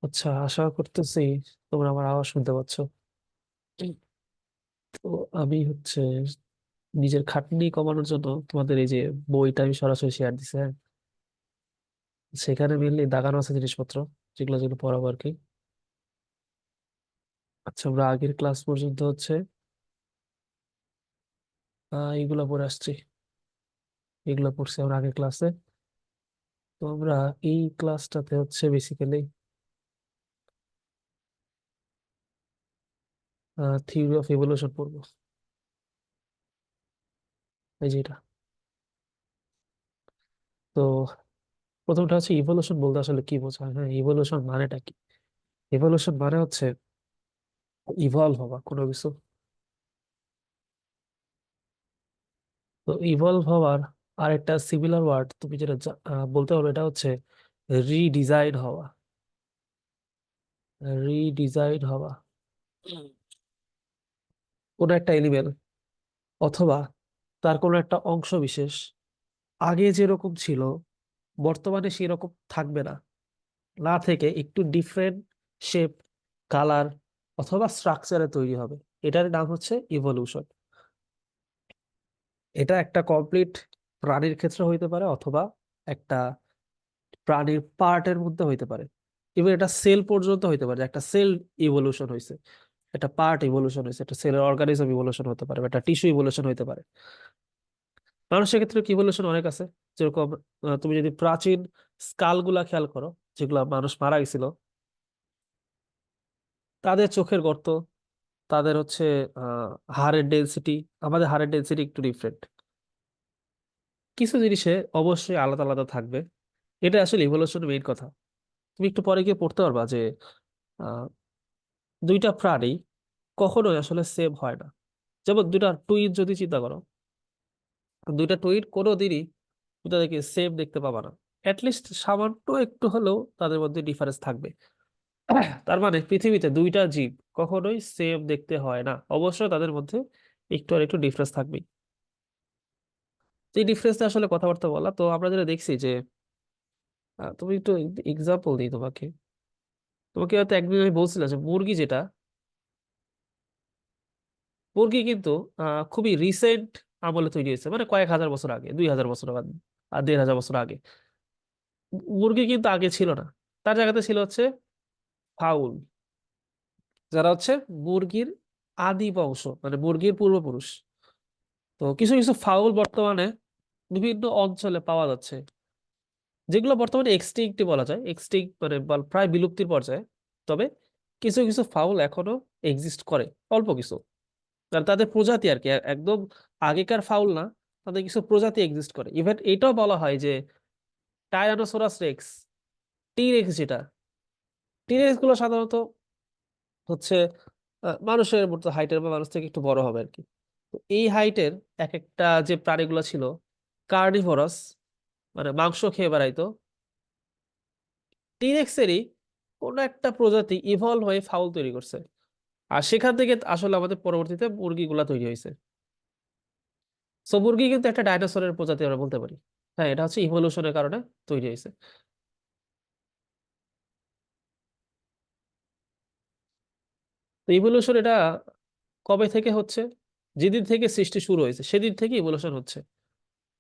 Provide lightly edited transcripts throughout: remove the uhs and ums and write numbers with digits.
আচ্ছা, আশা করতেছি তোমরা আমার আওয়াজ শুনতে পাচ্ছ। তো আমি নিজের খাটনি কমানোর জন্য তোমাদের এই যে বইটা আমি সরাসরি শেয়ার দিছি, হ্যাঁ। সেখানে মেনলি দাগানো আছে জিনিসপত্র, যেগুলো যেগুলো পড়াবো আর কি। আচ্ছা, আমরা আগের ক্লাস পর্যন্ত এইগুলা পড়ে আসছি। এগুলা পড়ছি আমরা আগের ক্লাসে। তো আমরা এই ক্লাসটাতে বেসিক্যালি থিওরি অফ ইভলিউশন পড়বো। এই যে এটা। তো প্রথমটা হচ্ছে ইভলিউশন বলতে আসলে কি বোঝায়, হ্যাঁ, ইভলিউশন মানেটা কি? ইভলিউশন মানে ইভলভ হওয়া কোনো কিছু। তো ইভলভ হওয়ার আরেকটা সিমিলার ওয়ার্ড তুমি যেটা বলতে পারো, এটা হচ্ছে রিডিজাইন হওয়া। রিডিজাইন হওয়া কোনো একটা এলিমেন্ট অথবা তার কোনো একটা অংশ বিশেষ আগে যেরকম ছিল বর্তমানে সেরকম থাকবে না, না থেকে একটু ডিফারেন্ট শেপ, কালার অথবা স্ট্রাকচারে তৈরি হবে। এটার নাম হচ্ছে ইভলিউশন। এটা একটা কমপ্লিট প্রাণীর ক্ষেত্রে হইতে পারে, অথবা একটা প্রাণীর পার্টের মধ্যে হইতে পারে। ইভেন এটা সেল পর্যন্ত হইতে পারে, যে একটা সেল ইভলিউশন হয়েছে, একটা পার্ট ইভলিউশন হয়েছে, একটা সেলের অর্গানিজম ইভলিউশন হতে পারে, বা একটা টিস্যু ইভলিউশন হইতে পারে। মানুষের ক্ষেত্রে ইভলিউশন অনেক আছে। যেরকম তুমি যদি প্রাচীন স্কাল গুলা খেয়াল করো, যেগুলা মানুষ মারা গেছিল, তাদের চোখের গর্ত, তাদের হাড়ের ডেন্সিটি, আমাদের হাড়ের ডেন্সিটি একটু ডিফারেন্ট। কিছু জিনিসে অবশ্যই আলাদা আলাদা থাকবে। এটা আসলে ইভলিউশনের মেইন কথা। তুমি একটু পরে গিয়ে পড়তে পারবা যে আহ, দুইটা প্রাণী কখনোই আসলে সেম হয় না। যেমন দুইটা টুইন যদি চিন্তা করো, দুইটা টুইন কোনোদিনই তাদেরকে সেম দেখতে পাবা না। অ্যাটলিস্ট সামান্য একটু হলেও তাদের মধ্যে ডিফারেন্স থাকবে। তার মানে পৃথিবীতে দুইটা জীব কখনোই সেম দেখতে হয় না, অবশ্যই তাদের মধ্যে একটু আর একটু ডিফারেন্স থাকবে। তো এই ডিফারেন্স আসলে কথাবার্তা বলা, তো আমরা যেটা দেখছি যে তুমি একটু এক্সাম্পল দিই তোমাকে। তোমাকে হয়তো একদিন আমি বলছিলাম যে মুরগি যেটা, মুরগি কিন্তু খুবই রিসেন্ট আমলে তৈরি হয়েছে, মানে কয়েক হাজার বছর আগে, 2000 বছর আগে আর 1500 বছর আগে। মুরগি কিন্তু আগে ছিল না। তার জায়গাতে ছিল ফাউল, যারা মুরগির আদি বংশ, মানে মুরগির পূর্বপুরুষ। তো কিছু কিছু ফাউল বর্তমানে বিভিন্ন অঞ্চলে পাওয়া যাচ্ছে, যেগুলো বর্তমানে এক্সটিংক্ট বলা যায়, এক্সটিংক্ট মানে প্রায় বিলুপ্তির পর্যায়ে। তবে কিছু কিছু ফাউল এখনো এক্সিস্ট করে, অল্প কিছু। আর তাদের প্রজাতি আর কি একদম আগেকার ফাউল না, তাদের কিছু প্রজাতি এক্সিস্ট করে। ইভেন এটাও বলা হয় যে টাইরানোসোরাস রেক্স, টি রেক্স যেটা, টি রেক্স গুলো সাধারণত হচ্ছে মানুষের মতো হাইটের, বা মানুষ থেকে একটু বড় হবে আর কি। তো এই হাইটের এক একটা যে প্রাণীগুলো ছিল কার্নিভোরাস, মানে মাংস খেয়ে বেড়াইতো, টি রেক্সেরই কোনো একটা প্রজাতি ইভলভ হয়ে ফাউল তৈরি করছে। আর সেখান থেকে আসলে আমাদের পরবর্তীতে মুরগিগুলা তৈরি হয়েছে। সো মুরগি কিন্তু একটা ডাইনোসরের প্রজাতি আমরা বলতে পারি। হ্যাঁ, এটা ইভলিউশনের কারণে তৈরি হয়েছে। তো ইভলিউশন এটা কবে থেকে হচ্ছে? যেদিন থেকে সৃষ্টি শুরু হয়েছে সেদিন থেকে ইভলিউশন হচ্ছে।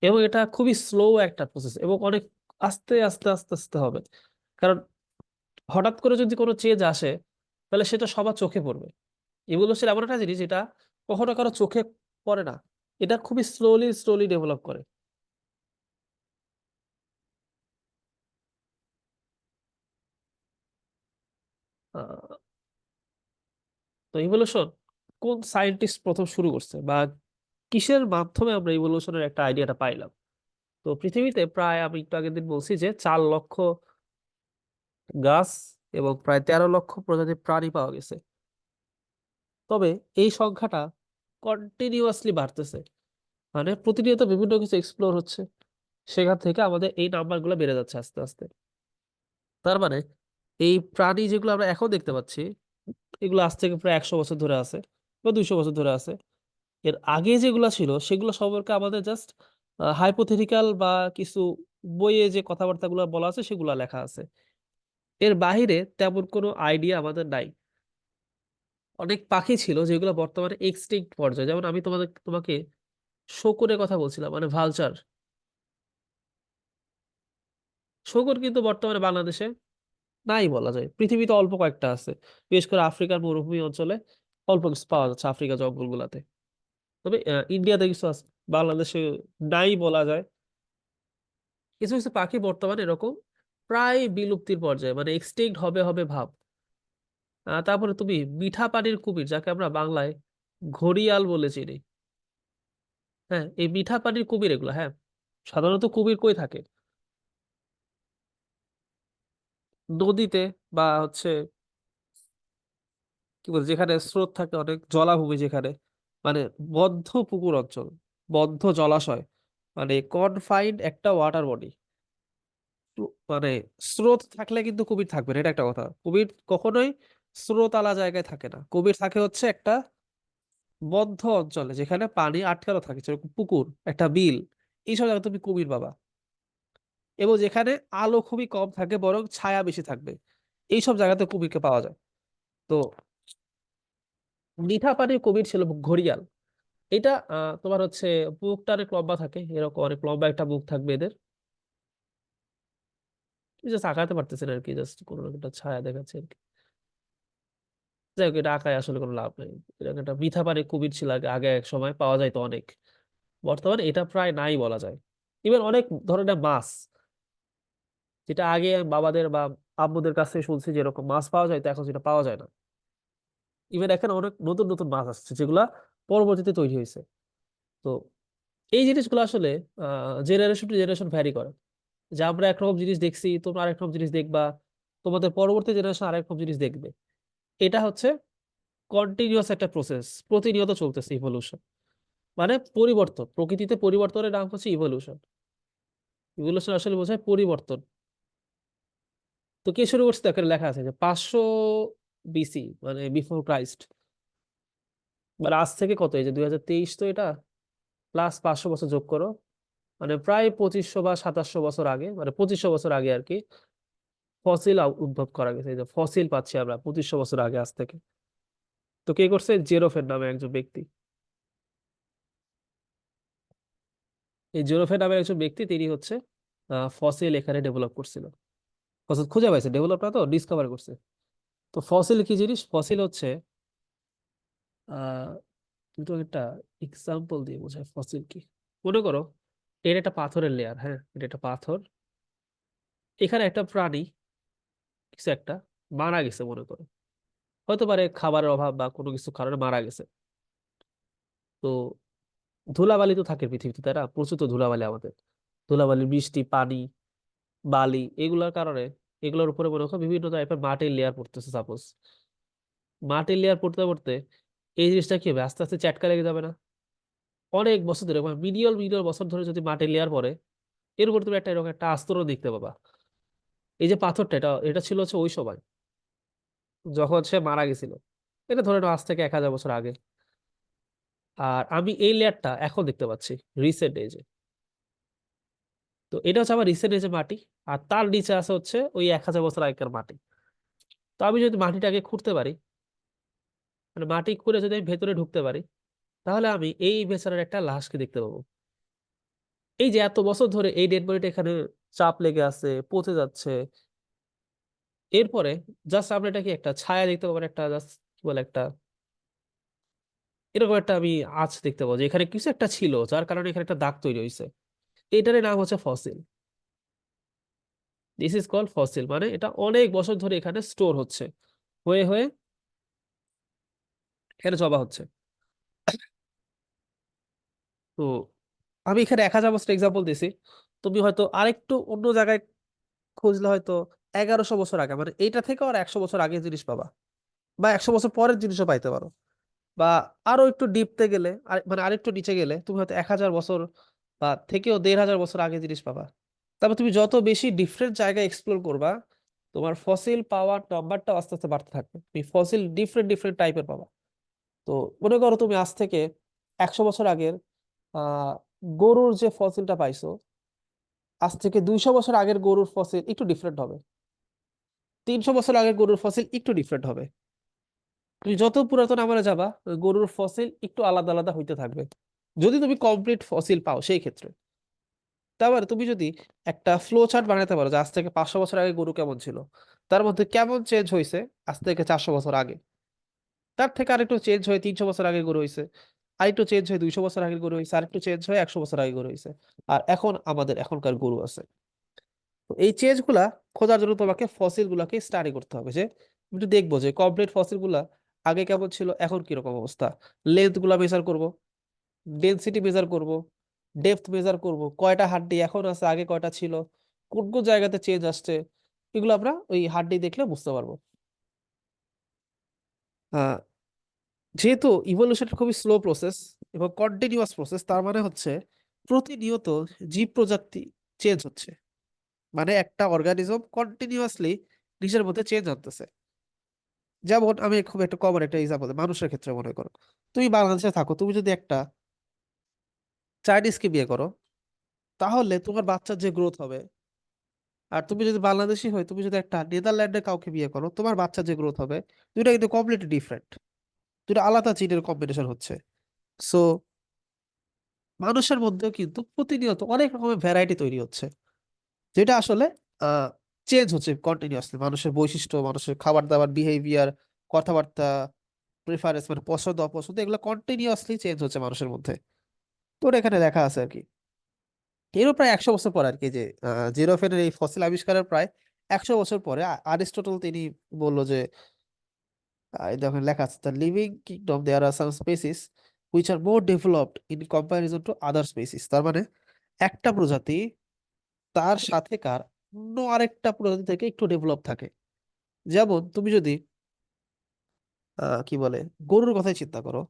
এবং এটা খুবই স্লো একটা প্রসেস, এবং অনেক আস্তে আস্তে আস্তে আস্তে হবে। কারণ হঠাৎ করে যদি কোনো চেঞ্জ আসে, তাহলে সেটা সবার চোখে পড়বে। ইভলিউশন এমন একটা জিনিস যেটা কখনো কারো চোখে পড়ে না, এটা খুবই স্লোলি স্লোলি ডেভেলপ করে। আহ, তো ইভলিউশন কোন সায়েন্টিস্ট প্রথম শুরু করছে, বা কিসের মাধ্যমে আমরা ইভলিউশনের একটা আইডিয়াটা পাইলাম? তো পৃথিবীতে প্রায়, আমি একটু আগের দিন বলছি যে 4 লক্ষ গাছ এবং প্রায় 13 লক্ষ প্রজাতির প্রাণী পাওয়া গেছে। তবে এই সংখ্যাটা কন্টিনিউয়াসলি বাড়তেছে, মানে প্রতিনিয়ত বিভিন্ন কিছু এক্সপ্লোর হচ্ছে, সেখান থেকে আমাদের এই নাম্বারগুলো বেড়ে যাচ্ছে আস্তে আস্তে। তার মানে এই প্রাণী যেগুলো আমরা এখন দেখতে পাচ্ছি, এগুলো আজ থেকে প্রায় 100 বছর ধরে আছে, বা 200 বছর ধরে আছে। এর আগে যেগুলো ছিল সেগুলো সম্পর্কে আমাদের জাস্ট হাইপোথেটিক্যাল বা কিছু বইয়ে যে কথাবার্তাগুলো বলা আছে সেগুলো লেখা আছে। এর বাহিরে তেমন কোনো আইডিয়া আমাদের নাই। অনেক পাখি ছিল যেগুলো বর্তমানে এক্সটিংক্ট পর্যায়ে, যেমন আমি তোমাকে শকুনের কথা বলছিলাম, মানে ভালচার। শকুন কিন্তু বর্তমানে বাংলাদেশে নাই বলা যায়, পৃথিবীতে অল্প কয়েকটা আছে, বিশেষ করে আফ্রিকার মরুভূমি অঞ্চলে অল্প কিছু পাওয়া যাচ্ছে, আফ্রিকা জঙ্গলগুলাতে। তবে ইন্ডিয়াতে কিছু আছে, বাংলাদেশে নাই বলা যায়। কিছু কিছু পাখি বর্তমানে এরকম প্রায় বিলুপ্তির পর্যায়ে, মানে এক্সটিংক্ট হবে হবে ভাব। তারপরে তুমি মিঠা পানির কুমির, যাকে আমরা বাংলায় ঘড়িয়াল বলে চিনি। হ্যাঁ, এই মিঠা পানির কুমির এগুলো, হ্যাঁ। সাধারণত কুমির কই থাকে? নদীতে, বা হচ্ছে কি বলে, যেখানে স্রোত থাকে, অনেক জলাভূমি যেখানে, মানে বদ্ধ পুকুর অঞ্চল, বদ্ধ জলাশয়, মানে কনফাইন্ড একটা ওয়াটার বডি। মানে স্রোত থাকলে কিন্তু কুমির থাকবে না, এটা একটা কথা। কুমির কখনোই স্রোত আলা জায়গায় থাকে না, কুমির থাকে হচ্ছে একটা বদ্ধ অঞ্চলে, যেখানে পানি আটকানো থাকে, যেরকম পুকুর, একটা বিল, এইসব জায়গায় তুমি কুমির পাবা। এবং যেখানে আলো খুবই কম থাকে, বরং ছায়া বেশি থাকবে, এইসব জায়গাতে কুমিরকে পাওয়া যায়। তো মিঠা পানির কুমির ছিল ঘড়িয়াল। এটা তোমার হচ্ছে মুখটা অনেক লম্বা থাকে, এরকম অনেক লম্বা একটা মুখ থাকবে এদের। জাস্ট আঁকাতে পারতেছেন আর কি, জাস্ট কোনো একটা ছায়া দেখাচ্ছে আর কি। যাই হোক, এটা আঁকায় আসলে কোনো লাভ নেই। এরকম একটা মিঠা পানির কুমির ছিল আগে, আগে এক সময় পাওয়া যায় তো অনেক। বর্তমানে এটা প্রায় নাই বলা যায়। ইভেন অনেক ধরনের মাছ, যেটা আগে বাবাদের বা আম্মুদের কাছ থেকে শুনছি যেরকম মাছ পাওয়া যায়, তো এখন সেটা পাওয়া যায় না। ইভেন এখানে অনেক নতুন নতুন মাছ আসছে, যেগুলা পরবর্তীতে তৈরি হয়েছে। তো এই জিনিসগুলো আসলে জেনারেশন টু জেনারেশন ভ্যারি করে। যে আমরা একরকম জিনিস দেখছি, তোমরা আরেক রকম জিনিস দেখবা, তোমাদের পরবর্তী জেনারেশন আরেক রকম জিনিস দেখবে। এটা হচ্ছে কন্টিনিউয়াস একটা প্রসেস, প্রতিনিয়ত চলতেছে ইভলিউশন। মানে পরিবর্তন, প্রকৃতিতে পরিবর্তনের নাম হচ্ছে ইভলিউশন। ইভলিউশন আসলে বোঝায় পরিবর্তন। তো কে শুরু করছে? এখানে লেখা আছে যে 500 BC, মানে বিফোর ক্রাইস্ট। মানে আজ থেকে কত, এই যে 2023, তো এটা প্লাস 500 বছর যোগ করো, মানে প্রায় 2500 বা 2700 বছর আগে, মানে 2500 বছর আগে আর কি, ফসিল উদ্ভব করা গেছে। এই যে ফসিল পাচ্ছি আমরা 2500 বছর আগে আজ থেকে। তো কে করছে? জেরোফের নামে একজন ব্যক্তি। এই জেরোফের নামে একজন ব্যক্তি, তিনি হচ্ছে ফসিল এখানে ডেভেলপ করছিল। ফসিল খুঁজে পাইছে, ডেভেলপ না, তো ডিসকভার করছে। তো ফসিল কি জিনিস? ফসিল হচ্ছে আহ কিন্তু একটা এক্সাম্পল দিয়ে বোঝায় ফসিল কি। মনে করো এর একটা পাথরের লেয়ার, হ্যাঁ, এটা একটা পাথর। এখানে একটা প্রাণী, কিছু একটা মারা গেছে মনে করো, হয়তো পারে খাবারের অভাব বা কোনো কিছু কারণে মারা গেছে। তো ধুলাবালি তো থাকে পৃথিবীতে, তাই না? প্রচুর তো ধুলাবালি আমাদের, ধুলাবালি, বৃষ্টি, পানি, বালি, এগুলোর কারণে এগুলোর উপরে মনে করো বিভিন্ন টাইপের মাটির লেয়ার পড়তেছে সাপোজ। মাটির লেয়ার পড়তে পড়তে এই জিনিসটা কি হবে? আস্তে আস্তে চ্যাটকা লেগে যাবে না? অনেক বছর ধরে, মানে মিলিয়ন মিলিয়ন বছর ধরে যদি মাটির লেয়ার পড়ে, এর উপর তুমি একটা এরকম একটা আস্তরণ দেখতে পাবা। এই যে পাথরটা, এটা এটা ছিল হচ্ছে ওই সময় যখন সে মারা গেছিল। এটা ধরে নাও আজ থেকে 1000 বছর আগে। আর আমি এই লেয়ারটা এখন দেখতে পাচ্ছি রিসেন্ট এজে। তো এটা হচ্ছে আমার রিসেন্ট এজে মাটি। আর তার নিচে আছে হচ্ছে ওই 1000 বছর আগেকার মাটি। তো আমি যদি মাটিটাকে খুঁড়তে পারি, মানে মাটি খুঁড়ে যদি আমি ভেতরে ঢুকতে পারি, তাহলে আমি এই বেচারার একটা লাশকে দেখতে পাবো। এই যে এত বছর ধরে এই ডেড বডিটা এখানে চাপ লেগে আছে, পচে যাচ্ছে, এরপরে জাস্ট আমরা এটাকে একটা ছায়া দেখতে পাবো, একটা জাস্ট কি বলে, একটা এরকম একটা আমি আঁচ দেখতে পাবো যে এখানে কিছু একটা ছিল, যার কারণে এখানে একটা দাগ তৈরি হয়েছে। এটার নাম হচ্ছে fossil. This is called fossil. মানে এটা অনেক বছর ধরে এখানে স্টোর হচ্ছে, হয়ে হয়ে এখানে জমা হচ্ছে। তো আমি এখানে 1000 বছর এক্সাম্পল দিছি। তুমি হয়তো আরেকটু অন্য জায়গায় খুঁজলে হয়তো 1100 বছর আগে, মানে এইটা থেকে আর 100 বছর আগে জিনিস পাবা, বা 100 বছর পরের জিনিসও পাইতে পারো। বা আরো একটু ডিপতে গেলে, মানে আরেকটু নিচে গেলে তুমি হয়তো 1000 বছর বা থেকেও 1500 বছর আগে জিনিস পাবা। তারপর তুমি যত বেশি ডিফারেন্ট জায়গায় এক্সপ্লোর করবা, তোমার ফসিল পাওয়ার নাম্বারটা আস্তে আস্তে বাড়তে থাকবে, তুমি ফসিল ডিফারেন্ট ডিফারেন্ট টাইপের পাবা। তো মনে করো তুমি আজ থেকে 100 বছর আগের আহ গরুর যে ফসিলটা পাইছো, আজ থেকে 200 বছর আগের গরুর ফসিল একটু ডিফারেন্ট হবে। 300 বছর আগে গরুর ফসিল একটু ডিফারেন্ট হবে। তুমি যত পুরাতন আমলে যাবা, ওই গরুর ফসিল একটু আলাদা আলাদা হইতে থাকবে, যদি তুমি কমপ্লিট ফসিল পাও সেই ক্ষেত্রে। তারপরে তুমি যদি একটা ফ্লো চার্ট বানাতে পারো যে আজ থেকে 500 বছর আগে গরু কেমন ছিল, তার মধ্যে কেমন চেঞ্জ হয়েছে আজ থেকে 400 বছর আগে, তার থেকে আরেকটু চেঞ্জ হয়ে 300 বছর আগে গরু হয়েছে, আরেকটু চেঞ্জ হয়ে 200 বছর আগে গরু হয়েছে, আরেকটু চেঞ্জ হয়ে 100 বছর আগে গরু হয়েছে, আর এখন আমাদের এখনকার গরু আছে। তো এই চেঞ্জ গুলা খোঁজার জন্য তোমাকে ফসিল গুলাকে স্টাডি করতে হবে, যে তুমি একটু দেখবো যে কমপ্লিট ফসিল গুলা আগে কেমন ছিল এখন কিরকম অবস্থা, লেন্থ গুলা মেজার করব, ডেনসিটি মেজার করব, ডেপথ মেজার করব, কয়টা হাড্ডি এখন আছে আগে কয়টা ছিল, কোন কোন জায়গাতে চেঞ্জ আসছে, এগুলো আমরা ওই হাড্ডি দেখলে বুঝতে পারবো। আহ যেহেতু ইভলিউশন খুবই স্লো প্রসেস এবং কন্টিনিউয়াস প্রসেস, তার মানে হচ্ছে প্রতিনিয়ত জীব প্রজাতি চেঞ্জ হচ্ছে, মানে একটা অর্গানিজম কন্টিনিউয়াসলি নিজের মধ্যে চেঞ্জ আনতেছে। যেমন আমি খুব একটা কমন একটা এক্সাম্পল মানুষের ক্ষেত্রে মনে করো, তুমি বাংলাদেশে থাকো, তুমি যদি একটা চাইনিজকে বিয়ে করো, তাহলে তোমার বাচ্চার যে গ্রোথ হবে, আর তুমি যদি বাংলাদেশি হয় তুমি যদি একটা নেদারল্যান্ডের কাউকে বিয়ে করো, তোমার বাচ্চার যে গ্রোথ হবে, দুইটা কিন্তু কমপ্লিটলি ডিফারেন্ট, দুটো আলাদা জিনের কম্বিনেশন হচ্ছে। সো মানুষের মধ্যেও কিন্তু প্রতিনিয়ত অনেক রকমের ভ্যারাইটি তৈরি হচ্ছে, যেটা আসলে আহ চেঞ্জ হচ্ছে কন্টিনিউয়াসলি, মানুষের বৈশিষ্ট্য, মানুষের খাবার দাবার, বিহেভিয়ার, কথাবার্তা, প্রেফারেন্স মানে পছন্দ অপছন্দ, এগুলো কন্টিনিউয়াসলি চেঞ্জ হচ্ছে মানুষের মধ্যে। তো ওটা এখানে লেখা আছে আর কি। এরও প্রায় 100 বছর পর আর কি, যে জিরোফেনের এই ফসিল আবিষ্কারের প্রায় 100 বছর পরে আরিস্টটল তিনি বলল যে এই দেখেন লেখা আছে, the living kingdom there are some species which are more developed in comparison to other species. তার মানে একটা প্রজাতি তার সাথে কার অন্য আরেকটা প্রজাতি থেকে একটু ডেভেলপ থাকে। যেমন তুমি যদি কি বলে গরুর কথাই চিন্তা করো,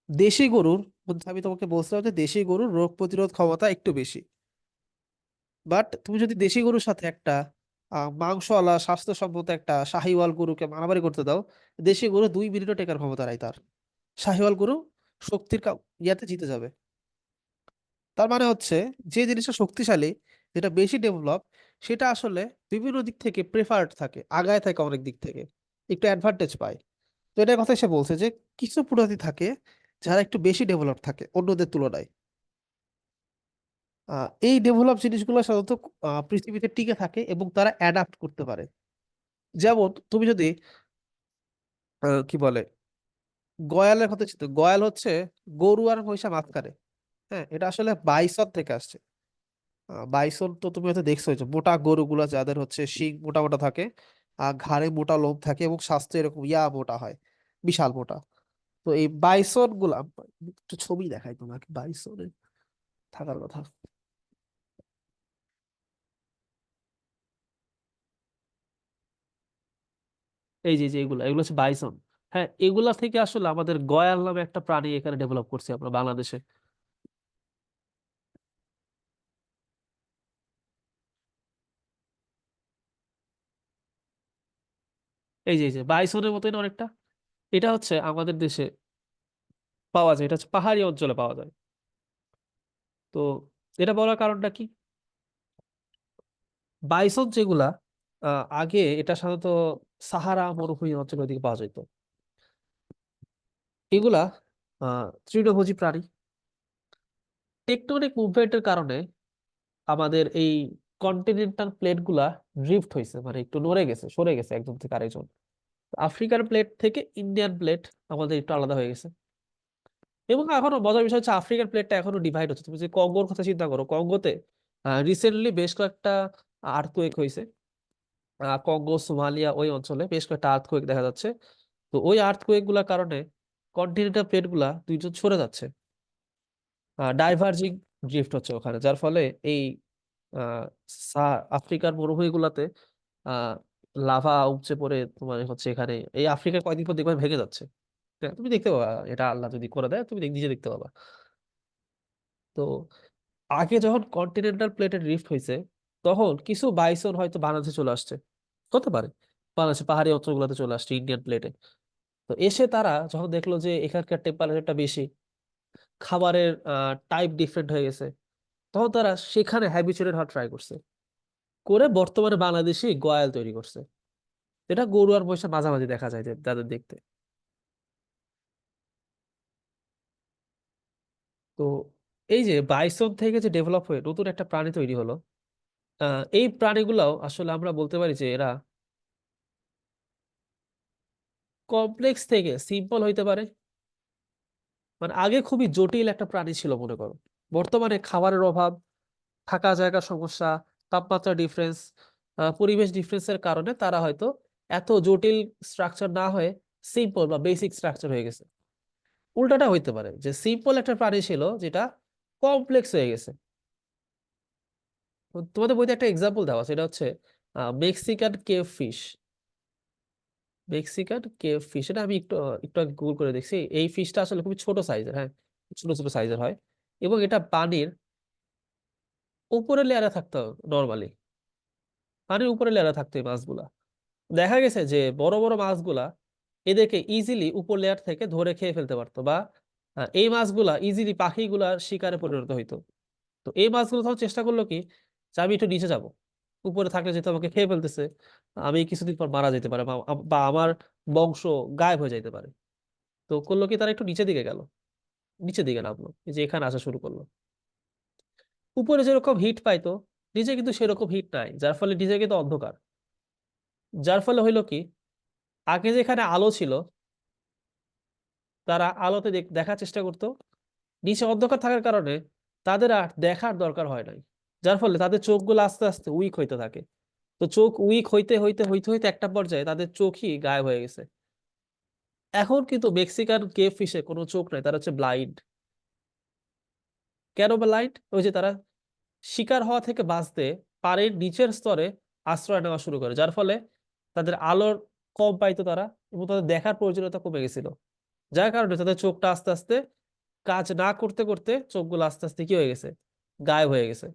দেশি গরুর মধ্যে আমি তোমাকে বলছিলাম যে দেশি গরুর রোগ প্রতিরোধ ক্ষমতা একটু বেশি, বাট তুমি যদি দেশি গরুর সাথে একটা মাংসওয়ালা স্বাস্থ্যসম্মত একটা শাহিওয়াল গরুকে মারামারি করতে দাও, দেশি গরু 2 মিনিটও টেকার ক্ষমতা নাই তার, শাহিওয়াল গরু শক্তির ইয়াতে জিতে যাবে। তার মানে হচ্ছে যে জিনিসটা শক্তিশালী, যেটা বেশি ডেভেলপ, সেটা আসলে বিভিন্ন দিক থেকে প্রেফার্ড থাকে, আগায় থাকে, অনেক দিক থেকে একটু অ্যাডভান্টেজ পায়। তো এটার কথা সে বলছে যে কিছু প্রজাতি থাকে যারা একটু বেশি ডেভেলপ থাকে অন্যদের তুলনায়। এই ডেভেলপ জিনিসগুলো সাধারণত পৃথিবীতে টিকে থাকে এবং তারা অ্যাডাপ্ট করতে পারে। যেমন তুমি যদি কি বলে গয়ালের কথা চিন্তা, গয়াল হচ্ছে গরু আর মহিষা মাঝখানে। হ্যাঁ, এটা আসলে বাইসন থেকে আসছে। বাইসন তো তুমি হয়তো দেখছো, যে মোটা গরুগুলা যাদের হচ্ছে শিং মোটা মোটা থাকে, আর ঘাড়ে মোটা লোম থাকে এবং স্বাস্থ্য এরকম মোটা হয়, বিশাল মোটা। তো এই বাইসন গুলা, একটু ছবি দেখাই তোমাকে বাইসনের থাকার কথা। এই যে এগুলা এগুলো হচ্ছে বাইসন। হ্যাঁ, এগুলা থেকে আসলে আমাদের গয়াল নামে একটা প্রাণী এখানে ডেভেলপ করছি আমরা বাংলাদেশে। এই যে বাইসনের মতোই না অনেকটা। এটা হচ্ছে আমাদের দেশে পাওয়া যায়, এটা হচ্ছে পাহাড়ি অঞ্চলে পাওয়া যায়। তো এটা বলার কারণটা কি, বাইসন যেগুলা আগে এটা সাধারণত সাহারা মরুভূমি অঞ্চলের দিকে পাওয়া যেত। এগুলা তৃণভোজী প্রাণী। টেকটনিক মুভমেন্টের কারণে আমাদের এই কন্টিনেন্টাল প্লেট গুলা ড্রিফট হয়েছে, মানে একটু নড়ে গেছে, সরে গেছে একজন থেকে আরেকজন। আফ্রিকার প্লেট থেকে ইন্ডিয়ান প্লেট আমাদের একটু আলাদা হয়ে গেছে। এবং এখনো মজার বিষয় হচ্ছে আফ্রিকান প্লেটটা এখনো ডিভাইড হচ্ছে। তুমি যে কঙ্গোর কথা চিন্তা করো, কঙ্গোতে রিসেন্টলি বেশ কয়েকটা আর্থকোয়েক হয়েছে। কঙ্গো, সোমালিয়া ওই অঞ্চলে বেশ কয়েকটা আর্থকোয়েক দেখা যাচ্ছে। তো ওই আর্থকোয়েক গুলার কারণে কন্টিনেন্টাল প্লেট গুলা দুইজন সরে যাচ্ছে, ডাইভার্জিং ড্রিফট হচ্ছে ওখানে, যার ফলে এই আহ, আফ্রিকার মরুভূমি গুলাতে আহ লাভা উপচে পড়ে তোমার হচ্ছে এখানে এই আফ্রিকার কয়েকদিন পর দেখবে ভেঙে যাচ্ছে। তুমি দেখতে পাবা, এটা আল্লাহ যদি করে দেয় তুমি নিজে দেখতে পাবা। তো আগে যখন কন্টিনেন্টাল প্লেটের রিফট হয়েছে, তখন কিছু বাইসন হয়তো বাংলাদেশে চলে আসছে, হতে পারে বাংলাদেশে পাহাড়ি অঞ্চলগুলোতে চলে আসছে ইন্ডিয়ান প্লেটে। তো এসে তারা যখন দেখলো যে এখানকার টেম্পারেচারটা বেশি, খাবারের টাইপ ডিফারেন্ট হয়ে গেছে, তখন তারা সেখানে হ্যাবিচুয়েটেড হওয়ার ট্রাই করছে, করে বর্তমানে বাংলাদেশি গয়াল তৈরি করছে। এটা গরু আর মহিষের মাঝামাঝি দেখা যায় যে তাদের দেখতে। তো এই যে বাইসন থেকে যে ডেভেলপ হয়ে নতুন একটা প্রাণী তৈরি হলো, এই প্রাণীগুলাও আসলে আমরা বলতে পারি যে এরা কমপ্লেক্স থেকে সিম্পল হইতে পারে। মানে আগে খুবই জটিল একটা প্রাণী ছিল মনে করো, বর্তমানে খাবারের অভাব, থাকা জায়গার সমস্যা, তাপমাত্রা ডিফারেন্স, পরিবেশ ডিফারেন্সের কারণে তারা হয়তো এত জটিল স্ট্রাকচার না হয়ে সিম্পল বা বেসিক স্ট্রাকচার হয়ে গেছে। উল্টাটা হইতে পারে যে সিম্পল একটা প্রাণী ছিল যেটা কমপ্লেক্স হয়ে গেছে। তো তোমাদের বইতে একটা এক্সাম্পল দেওয়া, সেটা হচ্ছে Mexican cave fish. Mexican cave fish, এটা আমি একটু একটু গুগল করে দেখছি। এই ফিশটা আসলে খুবই ছোট সাইজের, হ্যাঁ, ছোট ছোট সাইজের হয়, এবং এটা পানির উপরের লেয়ারে থাকতো। নর্মালি পানির উপরের লেয়ারে থাকতো এই মাছগুলা। দেখা গেছে যে বড় বড় মাছগুলা এদেরকে ইজিলি উপর লেয়ার থেকে ধরে খেয়ে ফেলতে পারতো, বা এই মাছগুলা ইজিলি পাখিগুলার শিকারে পরিণত হইতো। তো এই মাছগুলো তখন চেষ্টা করলো কি, যে আমি একটু নিচে যাব, উপরে থাকলে যেহেতু আমাকে খেয়ে ফেলতেছে, আমি কিছুদিন পর মারা যেতে পারে, বা আমার বংশ গায়েব হয়ে যাইতে পারে। তো করলো কি, তারা একটু নিচের দিকে গেল, নিচের দিকে নামলো, এই যে এখানে আসা শুরু করলো। উপরে যেরকম হিট পাইতো, নিচে কিন্তু সেরকম হিট নাই, যার ফলে নিচে কিন্তু অন্ধকার। যার ফলে হইলো কি, আগে যেখানে আলো ছিল তারা আলোতে দেখার চেষ্টা করতো, নিচে অন্ধকার থাকার কারণে তাদের আর দেখার দরকার হয় নাই। যার ফলে তাদের চোখগুলো আস্তে আস্তে উইক হইতে থাকে। তো চোখ উইক হইতে হইতে হইতে হইতে একটা পর্যায়ে তাদের চোখই গায়েব হয়ে গেছে। এখন কিন্তু মেক্সিকান কেভ ফিশে কোনো চোখ নাই, তারা হচ্ছে ব্লাইন্ড। কেন ব্লাইন্ড? ওই যে তারা শিকার হওয়া থেকে বাঁচতে পানির নিচের স্তরে আশ্রয় নেওয়া শুরু করে, যার ফলে তাদের আলোর কম পাইতো তারা, এবং তাদের দেখার প্রয়োজনীয়তা কমে গেছিল। যার কারণে তাদের চোখটা আস্তে আস্তে কাজ না করতে করতে চোখগুলো আস্তে আস্তে কি হয়ে গেছে, গায়েব হয়ে গেছে।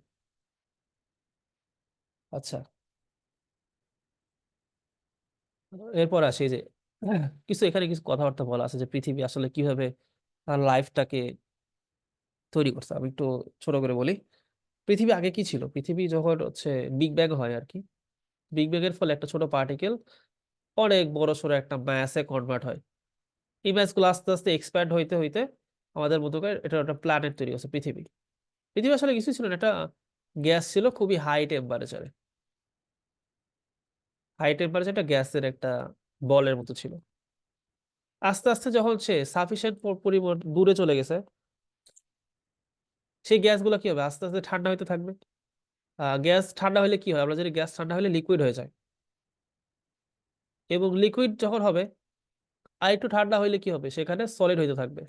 আচ্ছা, এরপর আসি যে কিছু এখানে কিছু কথাবার্তা বলা আছে যে পৃথিবী আসলে কিভাবে তার লাইফটাকে তৈরি করছে। আমি একটু ছোট করে বলি, পৃথিবী আগে কি ছিল। পৃথিবী যখন হচ্ছে বিগ ব্যাং হয় আর কি, বিগ ব্যাং এর ফলে একটা ছোট পার্টিকেল অনেক বড় সড়ো একটা ম্যাসে কনভার্ট হয়। এই ম্যাস গুলো আস্তে আস্তে এক্সপ্যান্ড হইতে হইতে আমাদের মধ্যকার এটা একটা প্ল্যানেট তৈরি হচ্ছে পৃথিবী। পৃথিবী আসলে কিছু ছিল না, এটা গ্যাস ছিল খুবই হাই টেম্পারেচারে। হাই টেম্পারেচার একটা গ্যাসের একটা বলের মতো ছিল। আস্তে আস্তে যখন সে সাফিসিয়েন্ট পরিমাণ দূরে চলে গেছে, সেই গ্যাসগুলো কি হবে, আস্তে আস্তে ঠান্ডা হইতে থাকবে। গ্যাস ঠান্ডা হলে কি হয়, আমরা জানি গ্যাস ঠান্ডা হলে লিকুইড হয়ে যায়। এবং লিকুইড যখন হবে, আর একটু ঠান্ডা হইলে কি হবে, সেখানে সলিড হইতে থাকবে।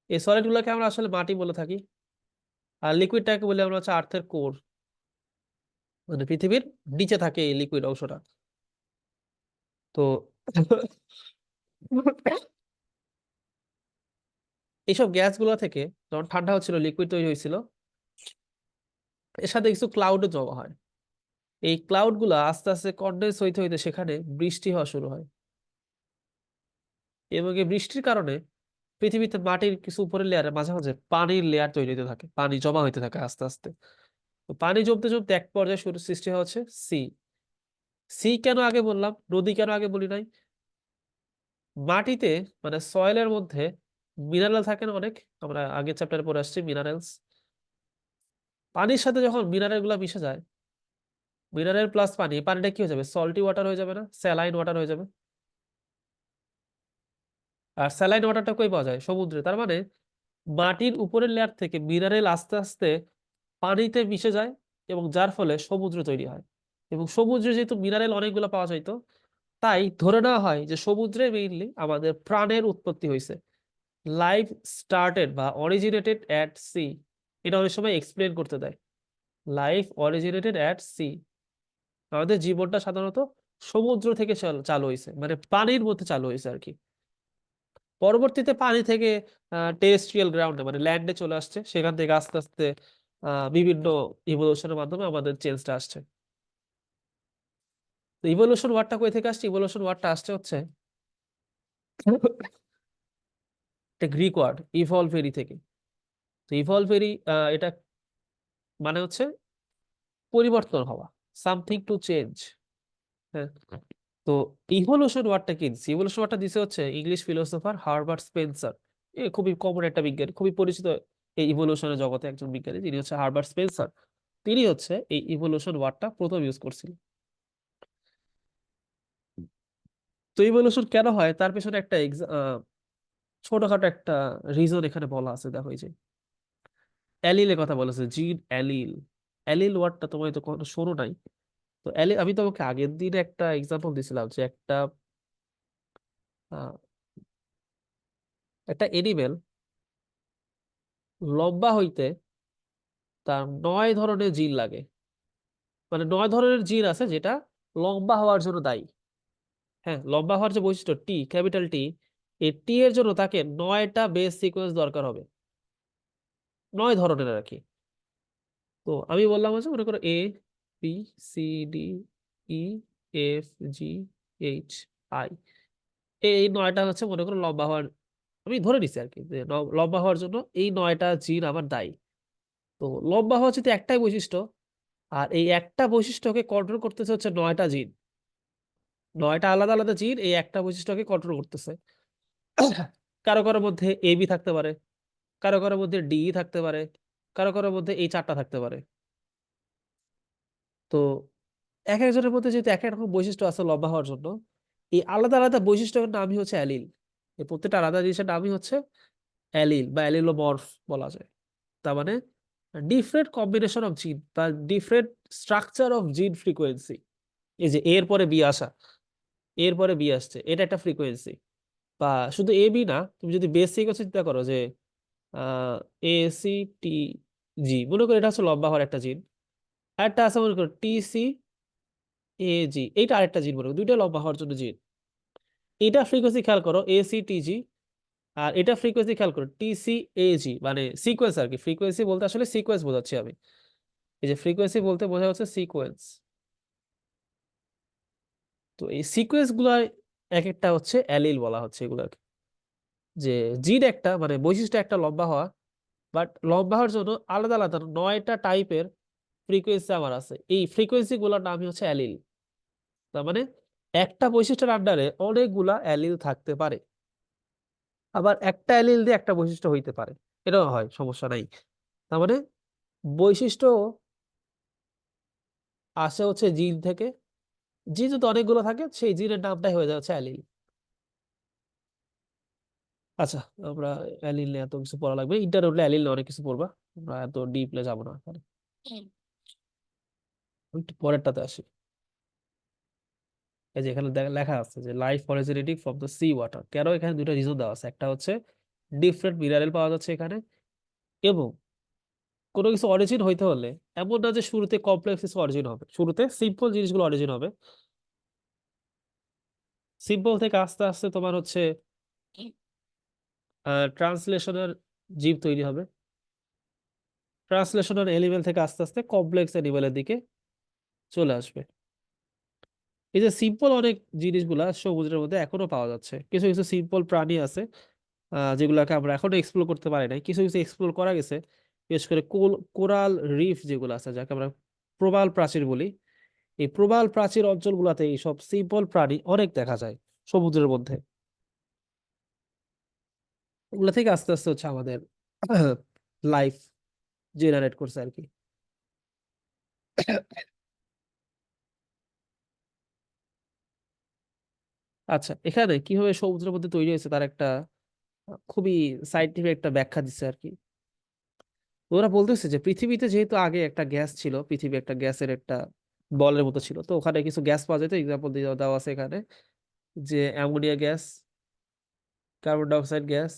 এই সলিড গুলোকে আমরা আসলে মাটি বলে থাকি। আর লিকুইডটাকে বলে আমরা হচ্ছে আর্থের কোর, মানে পৃথিবীর নিচে থাকে এই লিকুইড অংশটা। তো এইসব গ্যাসগুলো থেকে যখন ঠান্ডা হচ্ছিল, লিকুইড তৈরি হয়েছিল, এর সাথে কিছু ক্লাউডও জমা হয়। এই ক্লাউড গুলা আস্তে আস্তে কনডেন্স হইতে হইতে সেখানে বৃষ্টি হওয়া শুরু হয়। এবং এই বৃষ্টির কারণে পৃথিবীতে মাটির কিছু উপরের লেয়ারে মাঝে মাঝে পানির লেয়ার তৈরি হতে থাকে, পানি জমা হইতে থাকে আস্তে আস্তে। তো পানি জমতে জমতে এক পর্যায়ে শুরু সৃষ্টি হচ্ছে সি। সি কেন আগে বললাম, নদী কেন আগে বলি নাই? মাটিতে মানে সয়েলের মধ্যে মিনারেল থাকে না অনেক, আমরা আগের চ্যাপ্টারে পড়ে আসছি মিনারেলস। পানির সাথে যখন মিনারেল গুলা মিশে যায়, মিনারেল প্লাস পানি, পানিটা কি হয়ে যাবে, সল্টি ওয়াটার হয়ে যাবে না, স্যালাইন ওয়াটার হয়ে যাবে। আর স্যালাইন ওয়াটারটা কই পাওয়া যায়, সমুদ্রে। তার মানে মাটির উপরের লেয়ার থেকে মিনারেল আস্তে আস্তে পানিতে মিশে যায়, এবং যার ফলে সমুদ্র তৈরি হয়। এবং সমুদ্রে যেহেতু মিনারেল অনেকগুলো পাওয়া যাইতো, তাই ধরে নেওয়া হয় যে সমুদ্রে মেইনলি আমাদের প্রাণের উৎপত্তি হয়েছে। লাইফ স্টার্টেড বা অরিজিনেটেড অ্যাট সি, এটা অনেক সময় এক্সপ্লেন করতে দেয়। লাইফ অরিজিনেটেড অ্যাট সি, আমাদের জীবনটা সাধারণত সমুদ্র থেকে চালু হয়েছে, মানে পানির মধ্যে চালু হয়েছে আর কি। পরবর্তীতে পানি থেকে টেরেস্ট্রিয়াল গ্রাউন্ডে মানে ল্যান্ডে চলে আসছে, সেখান থেকে আস্তে আস্তে বিভিন্ন ইভলিউশনের মাধ্যমে আমাদের চেঞ্জটা আসছে। তো ইভলিউশন ওয়ার্ডটা কই থেকে আসছে? ইভলিউশন ওয়ার্ডটা আসছে হচ্ছে একটা গ্রিক ওয়ার্ড ইভলভেরি থেকে। তো ইভলভেরি এটা মানে হচ্ছে পরিবর্তন হওয়া, সামথিং টু চেঞ্জ। হ্যাঁ, তো ইভলিউশন ওয়ার্ডটা কি দিচ্ছে? ইভলিউশন ওয়ার্ডটা দিছে হচ্ছে ইংলিশ ফিলোসোফার হারবার্ট স্পেন্সার। এ খুবই কমন একটা বিজ্ঞানী, খুবই পরিচিত এই ইভলিউশনের জগতে একজন বিজ্ঞানী, যিনি হচ্ছে হারবার্ট স্পেন্সার। তিনি হচ্ছে এই ইভলিউশন ওয়ার্ডটা প্রথম ইউজ করছিলেন। তো ইভলিউশন কেন হয় তার পেছনে একটা ছোটখাটো একটা রিজন এখানে বলা আছে, দেখো এই যে অ্যালিলের কথা বলেছে, জিন অ্যালিল। অ্যালিল ওয়ার্ডটা তোমার তো কখনো শোনো নাই। তো অ্যালিল আমি তোমাকে আগের দিন একটা এক্সাম্পল দিছিলাম যে আহ, একটা এনিমেল লম্বা হইতে তার 9 ধরনের জিন লাগে। মানে 9 ধরনের জিন আছে যেটা লম্বা হওয়ার জন্য দায়ী। হ্যাঁ, লম্বা হওয়ার যে বৈশিষ্ট্য টি, ক্যাপিটাল টি, এই টি এর জন্য তাকে 9টা বেস সিকোয়েন্স দরকার হবে। 9 ধরনের আর কি। তো আমি বললাম হচ্ছে মনে করো A, B, C, D, E, F, G, H, I. এই 9টা হচ্ছে মনে করো লম্বা হওয়ার, আমি ধরে নিচ্ছি আর কি যে লম্বা হওয়ার জন্য এই 9টা জিন আমার দায়ী। তো লম্বা হওয়া যদি একটাই বৈশিষ্ট্য, আর এই একটা বৈশিষ্ট্যকে কন্ট্রোল করতেছে হচ্ছে 9টা জিন। 9টা আলাদা আলাদা জিন এই একটা বৈশিষ্ট্যকে কন্ট্রোল করতেছে। কারো কারোর মধ্যে এ বি থাকতে পারে, কারো কারোর মধ্যে ডি থাকতে পারে, কারো কারোর মধ্যে এই 4টা থাকতে পারে। তো এক একজনের মধ্যে যেহেতু এক এক রকম বৈশিষ্ট্য আছে লম্বা হওয়ার জন্য, এই আলাদা আলাদা বৈশিষ্ট্যের নামই হচ্ছে অ্যালিল। এই প্রত্যেকটা আলাদা জিনিসের নামই হচ্ছে অ্যালিল বা অ্যালিলোমর্ফ বলা যায়। তার মানে ডিফারেন্ট কম্বিনেশন অফ জিন বা ডিফারেন্ট স্ট্রাকচার অফ জিন ফ্রিকোয়েন্সি। এই যে এর পরে বি আসা, এর পরে বি আসছে, এটা একটা ফ্রিকোয়েন্সি। বা শুধু এ বি না, তুমি যদি বেসিক হচ্ছে চিন্তা করো যে এ সি টি জি, মনে করো এটা হচ্ছে লম্বা হওয়ার একটা জিন। আরেকটা আছে মনে করো টি সি এ জি, এইটা আরেকটা জিন, মনে করো দুইটা লম্বা হওয়ার জন্য জিন। এটা ফ্রিকোয়েন্সি খেয়াল করো এ সি টি জি, আর এটা ফ্রিকোয়েন্সি খেয়াল করো টি সি এ জি, মানে সিকোয়েন্স আর কি। ফ্রিকোয়েন্সি বলতে আসলে সিকোয়েন্স বোঝাচ্ছি আমি। এই যে ফ্রিকোয়েন্সি বলতে বোঝা হচ্ছে সিকোয়েন্স। তো এই সিকোয়েন্স গুলা এক একটা হচ্ছে অ্যালিল বলা হচ্ছে এগুলাকে। যে জিন একটা মানে বৈশিষ্ট্য একটা লম্বা হওয়া, বাট লম্বা হওয়ার জন্য আলাদা আলাদা 9টা টাইপের ফ্রিকোয়েন্সি আমার আছে। এই ফ্রিকোয়েন্সি গুলোর নামই হচ্ছে অ্যালিল। তার মানে একটা বৈশিষ্ট্যের আন্ডারে অনেকগুলা অ্যালিল থাকতে পারে। আবার একটা অ্যালিল দিয়ে একটা বৈশিষ্ট্য হইতে পারে, এটাও হয়, সমস্যা নাই। তার মানে বৈশিষ্ট্য আসে হচ্ছে জিন থেকে। জিন যদি অনেকগুলো থাকে সেই জিনের নামটাই হয়ে যায় হচ্ছে অ্যালিল। আচ্ছা, আমরা অ্যালিল নিয়ে এত কিছু পড়া লাগবে, ইন্টারনেট উঠলে অ্যালিল নিয়ে অনেক কিছু পড়বা। আমরা এত ডিপলে যাবো না এখানে। একটু পরেরটাতে আসি। এই যে এখানে লেখা আছে যে life originating from the sea water. কেন? এখানে দুইটা রিজন দেওয়া আছে। একটা হচ্ছে ডিফারেন্ট মিনারেল পাওয়া যাচ্ছে এখানে, এবং কোনো কিছু অরিজিন হইতে হলে এমন না যে শুরুতে কমপ্লেক্স কিছু অরিজিন হবে, শুরুতে সিম্পল জিনিসগুলো অরিজিন হবে। সিম্পল থেকে আস্তে আস্তে তোমার হচ্ছে ট্রান্সলেশনের জীব তৈরি হবে। ট্রান্সলেশনের এলিমেন্ট থেকে আস্তে আস্তে কমপ্লেক্স এনিমেলের দিকে চলে আসবে। এই যে সিম্পল অনেক জিনিসগুলা সমুদ্রের মধ্যে এখনো পাওয়া যাচ্ছে। কিছু কিছু সিম্পল প্রাণী আছে যেগুলোকে আমরা এখনো এক্সপ্লোর করতে পারি নাই, কিছু কিছু এক্সপ্লোর করা গেছে। বিশেষ করে কোরাল রিফ যেগুলো আছে, যাকে আমরা প্রবাল প্রাচীর বলি, এই প্রবাল প্রাচীর অঞ্চলগুলোতে এইসব সিম্পল প্রাণী অনেক দেখা যায় সমুদ্রের মধ্যে। ওগুলো থেকে আস্তে আস্তে হচ্ছে আমাদের লাইফ জেনারেট করছে আর কি। আচ্ছা, এখানে কিভাবে সমুদ্রের মধ্যে তৈরি হয়েছে তার একটা খুবই সাইন্টিফিক একটা ব্যাখ্যা দিচ্ছে আর কি। ওরা বলতেছে যে পৃথিবীতে যেহেতু আগে একটা গ্যাস ছিল, পৃথিবী একটা গ্যাসের একটা বলের মতো ছিল, তো ওখানে কিছু গ্যাস পাওয়া যেত। এক্সাম্পল দিয়ে দেওয়া আছে এখানে যে ammonia gas, carbon dioxide gas,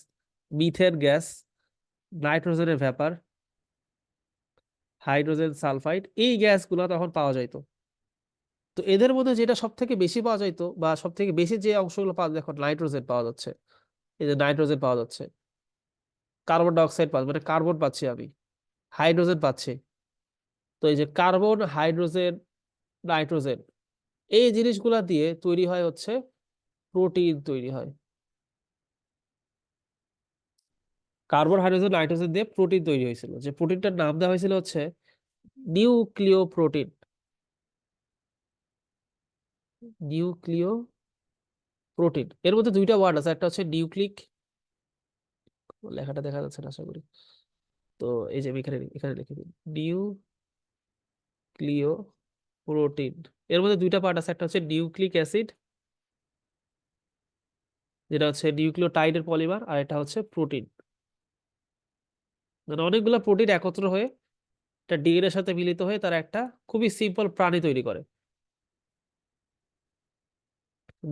methane gas, নাইট্রোজেনের ভ্যাপার, হাইড্রোজেন সালফাইড, এই গ্যাসগুলো তখন পাওয়া যাইতো। তো এদের মধ্যে যেটা সব থেকে বেশি পাওয়া যাইতো বা সব থেকে বেশি যে অংশগুলো পাওয়া যায়, এখন নাইট্রোজেন পাওয়া যাচ্ছে। এই যে নাইট্রোজেন পাওয়া যাচ্ছে, কার্বন ডাইঅক্সাইড পাওয়া, মানে কার্বন পাচ্ছি আমি, হাইড্রোজেন পাচ্ছি। তো এই যে কার্বন, হাইড্রোজেন, নাইট্রোজেন, এই জিনিসগুলা দিয়ে তৈরি হয় হচ্ছে প্রোটিন তৈরি হয়। কার্বন, হাইড্রোজেন, নাইট্রোজেন দিয়ে প্রোটিন তৈরি হয়েছিল, যে প্রোটিনটার নাম দেওয়া হয়েছিল হচ্ছে নিউক্লিও প্রোটিন। নিউক্লিয় প্রোটিন, এর মধ্যে দুইটা ওয়ার্ড আছে, একটা হচ্ছে নিউক্লিক, লেখাটা দেখা যাচ্ছে না আশা করি। তো এই যে আমি এখানে এখানে লিখে দিই নিউক্লিয় প্রোটিন, এর মধ্যে দুইটা পার্ট আছে, একটা হচ্ছে নিউক্লিক অ্যাসিড যেটা হচ্ছে নিউক্লিওটাইডের পলিমার, আর এটা হচ্ছে প্রোটিন। মানে অনেকগুলো প্রোটিন একত্র হয়ে একটা ডিএনএর সাথে মিলিত হয়ে তারা একটা খুবই সিম্পল প্রাণী তৈরি করে।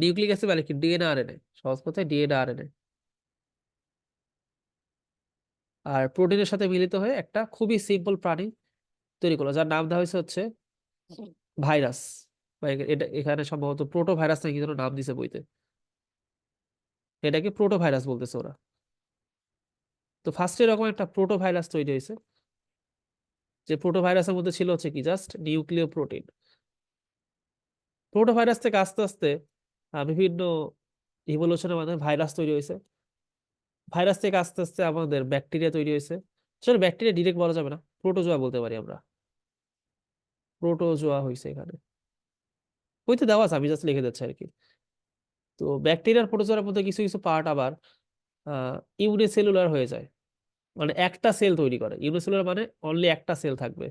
নিউক্লিক অ্যাসিড মানে কি, ডিএনএ আরএনএ, সহজ কথায় ডিএনএ আরএনএ। আর প্রোটিনের সাথে মিলিত হয়ে একটা খুবই সিম্পল প্রাণী তৈরি করলো, যার নাম দেওয়া হয়েছে হচ্ছে ভাইরাস, বা এটা এখানে সম্ভবত প্রোটো ভাইরাস নাকি যেন নাম দিছে বইতে, এটাকে প্রোটো ভাইরাস বলতেছে ওরা। তো ফার্স্টে এরকম একটা প্রোটো ভাইরাস তৈরি হয়েছে, যে প্রোটো ভাইরাসের মধ্যে ছিল হচ্ছে কি জাস্ট নিউক্লিয় প্রোটিন। প্রোটো ভাইরাস থেকে আস্তে আস্তে বিভিন্ন ইভলিউশনের মাধ্যমে ভাইরাস তৈরি হয়েছে। ভাইরাস থেকে আস্তে আস্তে আমাদের ব্যাকটেরিয়া তৈরি হয়েছে। আসলে ব্যাকটেরিয়া ডিরেক্ট বলা যাবে না, প্রোটোজোয়া বলতে পারি আমরা, প্রোটোজোয়া হয়েছে এখানে, বইতে দেওয়া আছে, আমি জাস্ট লিখে দিচ্ছি আর কি। তো ব্যাকটেরিয়ার প্রোটোজোয়ার মধ্যে কিছু কিছু পার্ট আবার ইউনিসেলুলার হয়ে যায়, মানে একটা সেল তৈরি করে। ইউনিসেলুলার মানে অনলি একটা সেল থাকবে।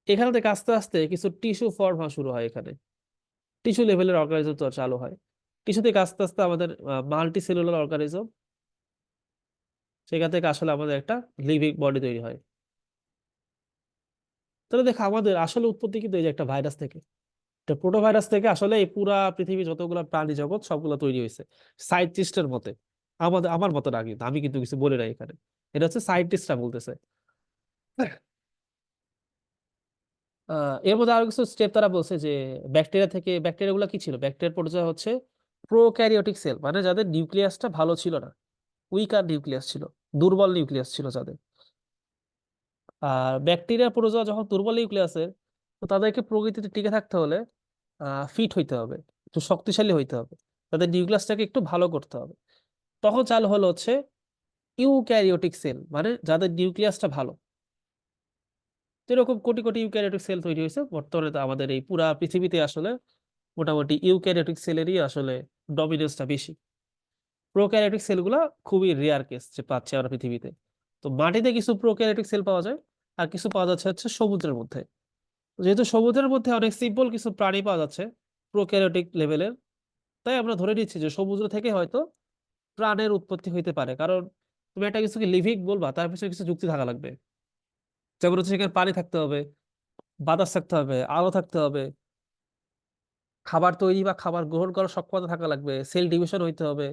এখান থেকে আস্তে আস্তে কিছু টিস্যু ফর্ম হওয়া শুরু হয়, এখানে টিস্যু লেভেলের অর্গানিজম তো চালু হয়। টিস্যু থেকে আস্তে আস্তে আমাদের মাল্টি সেলুলার অর্গানিজম, সেখান থেকে আসলে আমাদের একটা লিভিং বডি তৈরি হয়। তাহলে দেখো আমাদের আসলে উৎপত্তি কিন্তু এই যে একটা ভাইরাস থেকে, একটা প্রোটোভাইরাস থেকে আসলে এই পুরা পৃথিবী যতগুলো প্রাণী জগৎ সবগুলো তৈরি হয়েছে সায়েন্টিস্টের মতে। আমার মতে না, কিন্তু আমি কিন্তু কিছু বলি না এখানে, এটা হচ্ছে সায়েন্টিস্টরা বলতেছে। এর মধ্যে আরো কিছু স্টেপ তারা বলছে যে ব্যাকটেরিয়া থেকে, ব্যাকটেরিয়া গুলো কি ছিল, ব্যাকটেরিয়ার পর্যায়ে হচ্ছে প্রোক্যারিওটিক সেল, মানে যাদের নিউক্লিয়াসটা ভালো ছিল না, উইকার নিউক্লিয়াস ছিল, দুর্বল নিউক্লিয়াস ছিল যাদের। আর ব্যাকটেরিয়া প্রোটোজোয়া যখন দুর্বল নিউক্লিয়াসের, তো তাদেরকে প্রকৃতিতে টিকে থাকতে হলে ফিট হইতে হবে, একটু শক্তিশালী হইতে হবে, তাদের নিউক্লিয়াসটাকে একটু ভালো করতে হবে। তখন চালু হলো হচ্ছে ইউক্যারিওটিক সেল, মানে যাদের নিউক্লিয়াসটা ভালো। তো এরকম কোটি কোটি ইউক্যারিওটিক সেল তৈরি হয়েছে বর্তমানে। তো আমাদের এই পুরা পৃথিবীতে আসলে মোটামুটি ইউক্যারিওটিক সেলেরই আসলে ডমিনেন্সটা বেশি। প্রোক্যারিওটিক সেলগুলো খুবই রেয়ার কেস যে পাচ্ছি আমরা পৃথিবীতে। তো মাটিতে কিছু প্রোক্যারিওটিক সেল পাওয়া যায়, আর কিছু পাওয়া যাচ্ছে হচ্ছে সমুদ্রের মধ্যে। যেহেতু সমুদ্রের মধ্যে অনেক সিম্পল কিছু প্রাণী পাওয়া যাচ্ছে প্রোক্যারিওটিক লেভেলের, তাই আমরা ধরে নিচ্ছি যে সমুদ্র থেকে হয়তো প্রাণের উৎপত্তি হইতে পারে। কারণ তুমি একটা কিছুকে লিভিং বলবা, তার পিছনে কিছু যুক্তি থাকা লাগবে। যেমন হচ্ছে সেখানে পানি থাকতে হবে, বাতাস থাকতে হবে, আলো থাকতে হবে, খাবার তৈরি বা খাবার গ্রহণ করার সক্ষমতা থাকা লাগবে, সেল ডিভিশন হইতে হবে,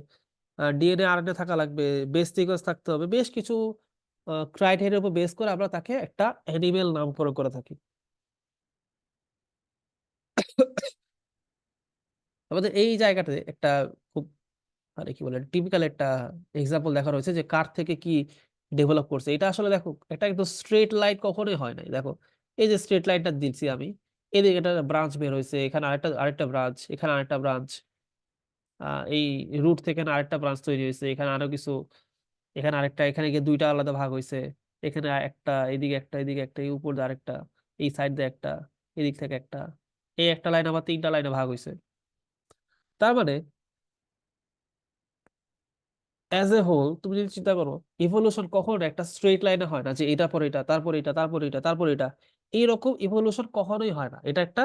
ডিএনএ আরএনএ থাকা লাগবে, বেস সিকোয়েন্স থাকতে হবে, বেশ কিছু ক্রাইটেরিয়ার উপর বেস করে আমরা তাকে একটা অ্যানিমেল নামকরণ করে থাকি। আমাদের এই জায়গাতে একটা খুব, মানে কি বলে, টিপিক্যাল একটা এক্সাম্পল দেখা রয়েছে যে কার থেকে কি ডেভেলপ করছে। এটা আসলে দেখো, এটা একদম স্ট্রেট লাইন কখনোই হয় নাই। দেখো এই যে স্ট্রেট লাইনটা দিচ্ছি আমি, এদিকে একটা ব্রাঞ্চ বের হয়েছে, এখানে আরেকটা আরেকটা ব্রাঞ্চ, এখানে আরেকটা ব্রাঞ্চ, এই রুট থেকে আরেকটা ব্রাঞ্চ তৈরি হয়েছে, এখানে আরো কিছু, এখানে আরেকটা, এখানে গিয়ে দুইটা আলাদা ভাগ হয়েছে, এখানে একটা, এদিকে একটা, এদিকে একটা, এই উপর দিয়ে আরেকটা, এই সাইড দিয়ে একটা, এদিক থেকে একটা, এই একটা লাইন আবার তিনটা লাইনে ভাগ হয়েছে। তার মানে অ্যাজ এ হোল তুমি যদি চিন্তা করো, ইভলিউশন কখনো একটা স্ট্রেট লাইনে হয় না, যে এটা পরে এটা, তারপর এটা, তারপর এটা, তারপর এটা। এইরকম ইভলিউশন কখনোই হয় না। এটা একটা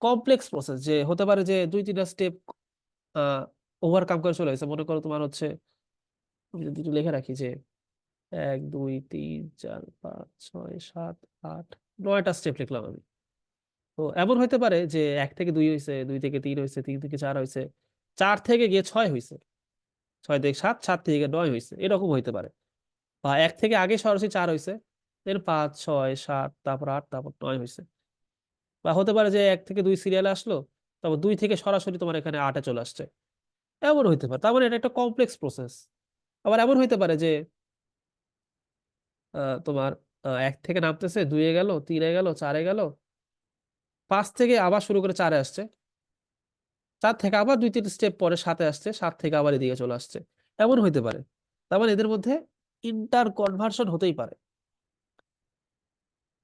কমপ্লেক্স প্রসেস, যে হতে পারে যে দুই তিনটা স্টেপ ওভারকাম করে চলে গেছে। মনে করো তোমার হচ্ছে, আমি যদি একটু লিখে রাখি যে 1 2 3 4 5 6 7 8 9টা স্টেপ লিখলাম আমি। তো এমন হইতে পারে যে 1 থেকে 2 হয়েছে, 2 থেকে 3 হয়েছে, 3 থেকে 4 হয়েছে, 4 থেকে গিয়ে 6 হয়েছে, 6 থেকে 7, 7 থেকে 9 হয়েছে, এরকম হইতে পারে। বা 1 থেকে আগে সরাসরি 4 হয়েছে, দেন 5 6 7, তারপর 8, তারপর 9 হয়েছে। বা হতে পারে যে 1 থেকে 2 সিরিয়ালে আসলো, তারপর 2 থেকে সরাসরি তোমার এখানে 8-এ চলে আসছে। এমন হইতে পারে, তার মানে এটা একটা কমপ্লেক্স প্রসেস। আবার এমন হইতে পারে যে তোমার 1 থেকে নামতেছে, 2-এ গেল, 3-এ গেল, 4-এ গেল, 5 থেকে আবার শুরু করে 4-এ আসছে, 4 থেকে আবার 2 3 স্টেপ পরে 7-এ আসছে, 7 থেকে আবার এদিকে চলে আসছে। এমন হইতে পারে। তার মানে এদের মধ্যে ইন্টার কনভার্সন হতেই পারে।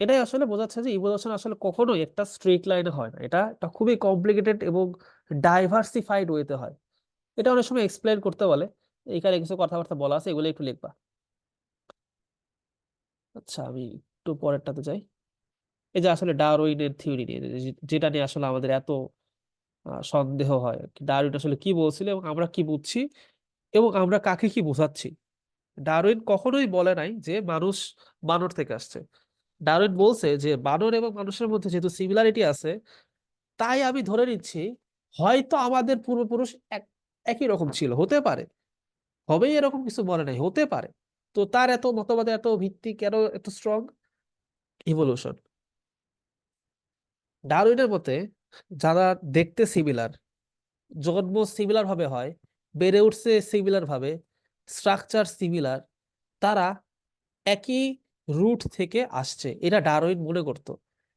এটাই আসলে বোঝাচ্ছে যে ইভলিউশন আসলে কখনোই একটা স্ট্রেট লাইনে হয় না, এটা একটা খুবই কমপ্লিকেটেড এবং ডাইভার্সিফাইড ওয়েতে হয়। এটা অনেক সময় এক্সপ্লেন করতে বলে, এইখানে কিছু কথাবার্তা বলা আছে, এগুলো একটু লিখবা। আচ্ছা, আমি একটু পরেরটাতে যাই। এই যে আসলে ডারউইনের থিওরি নিয়ে, যেটা নিয়ে আসলে আমাদের এত সন্দেহ হয় আর কি। ডারউইন আসলে কি বলছিল এবং আমরা কি বুঝছি এবং আমরা কাকে কি বোঝাচ্ছি। ডারউইন কখনোই বলে নাই যে মানুষ বানর থেকে আসছে। ডারউইন বলছে যে বানর এবং মানুষের মধ্যে যেহেতু সিমিলারিটি আছে, তাই আমি ধরে নিচ্ছি হয়তো আমাদের পূর্বপুরুষ একই রকম ছিল, হতে পারে, হবেই এরকম কিছু বলে নাই, হতে পারে। তো তার এত মতবাদে এত ভিত্তি কেন এত স্ট্রং? ইভলিউশন। ডারউইনের মতে যারা দেখতে সিমিলার, জন্ম সিমিলার ভাবে হয়, বেড়ে উঠছে সিমিলার ভাবে, স্ট্রাকচার সিমিলার, তারা একই রুট থেকে আসছে, এটা ডারউইন মনে করত।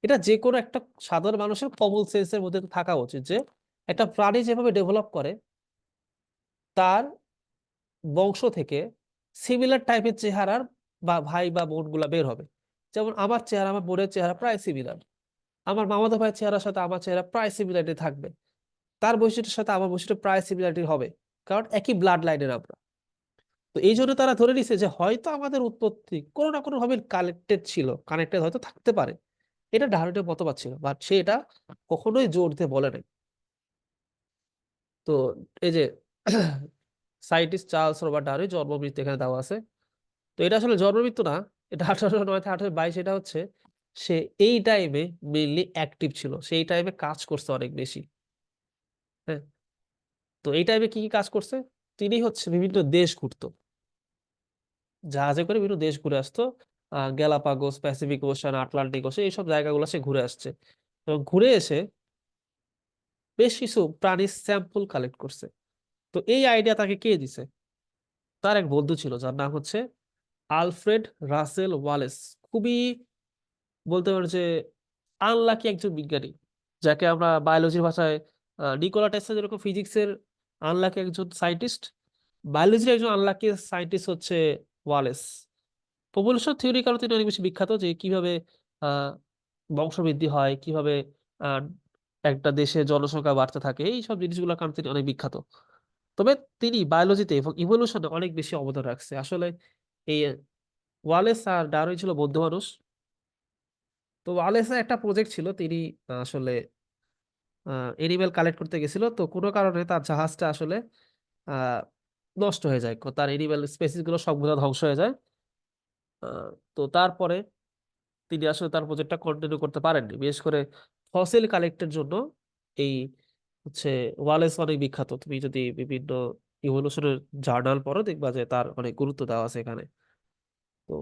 এটা যে কোনো একটা সাধারণ মানুষের কমন সেন্সের মধ্যে তো থাকা উচিত যে একটা প্রাণী যেভাবে ডেভেলপ করে তার বংশ থেকে সিমিলার টাইপের চেহারার বা ভাই বা বোন গুলা বের হবে। যেমন আমার চেহারা আমার বোনের চেহারা প্রায় সিমিলার, আমার মামাতো ভাইয়ের চেহারার সাথে আমার চেহারা প্রায় সিমিলারিটি থাকবে, তার বৈশিষ্ট্যের সাথে আমার বৈশিষ্ট্য প্রায় সিমিলারিটি হবে, কারণ একই ব্লাড লাইনের আমরা। তো এই জন্য তারা ধরে নিছে যে হয়তো আমাদের উৎপত্তি কোনো না কোনো ভাবে কানেক্টেড ছিল, কানেক্টেড হয়তো থাকতে পারে। এটা ডারউইনের মতবাদ ছিল, বাট সে এটা কখনোই জোর দিয়ে বলে নাই। তো এই যে সায়েন্টিস্ট চার্লস রবার্ট ডারউইন জন্ম মৃত্যু এখানে দেওয়া আছে। তো এটা আসলে জন্ম মৃত্যু না, এটা 1809 থেকে 1822। এটা হচ্ছে সে এই টাইমে মেইনলি অ্যাক্টিভ ছিল, সেই টাইমে কাজ করছে অনেক বেশি। হ্যাঁ, তো এই টাইমে কি কি কাজ করছে? তিনি হচ্ছে বিভিন্ন দেশ ঘুরতো, জাহাজে করে বিভিন্ন দেশ ঘুরে আসতো। Galapagos, Pacific ocean, Atlantic ocean, এইসব জায়গাগুলো সে ঘুরে আসছে এবং ঘুরে এসে বেশ কিছু প্রাণীর স্যাম্পল কালেক্ট করছে। তো এই আইডিয়া তাকে কে দিছে? তার এক বন্ধু ছিল যার নাম হচ্ছে আলফ্রেড রাসেল ওয়ালেস। খুবই বলতে পারো যে আনলাকি একজন বিজ্ঞানী, যাকে আমরা বায়োলজির ভাষায় নিকোলা টেসলা যেরকম ফিজিক্সের আনলাকি একজন সায়েন্টিস্ট, বায়োলজির একজন আনলাকি সায়েন্টিস্ট হচ্ছে ওয়ালেস। পপুলেশন থিওরি কারণে তিনি অনেক বেশি বিখ্যাত, যে কিভাবে আহ বংশবৃদ্ধি হয়, কিভাবে আহ একটা দেশে জনসংখ্যা বাড়তে থাকে, এই সব জিনিসগুলোর কারণে তিনি অনেক বিখ্যাত। তবে তিনি বায়োলজিতে এবং ইভলিউশনে অনেক বেশি অবদান রাখছে আসলে। এই ওয়ালেস আর ডারউইন ছিল বৌদ্ধ মানুষ। তো ওয়ালেসের একটা প্রজেক্ট ছিল, তিনি আসলে এনিমেল কালেক্ট করতে গেছিল, তো কোনো কারণে তার জাহাজটা আসলে আহ নষ্ট হয়ে যায়, তার এনিমেল স্পেসিস গুলো সবগুলো ধ্বংস হয়ে যায়। তো তারপরে তিনি আসলে তার প্রজেক্টটা কন্টিনিউ করতে পারেননি, বিশেষ করে ফসিল কালেক্টের জন্য। এই হচ্ছে ওয়ালেস অনেক বিখ্যাত, তুমি যদি বিভিন্ন ইভলিউশনের জার্নাল পড়ো দেখবা যে তার অনেক গুরুত্ব দেওয়া আছে এখানে। তো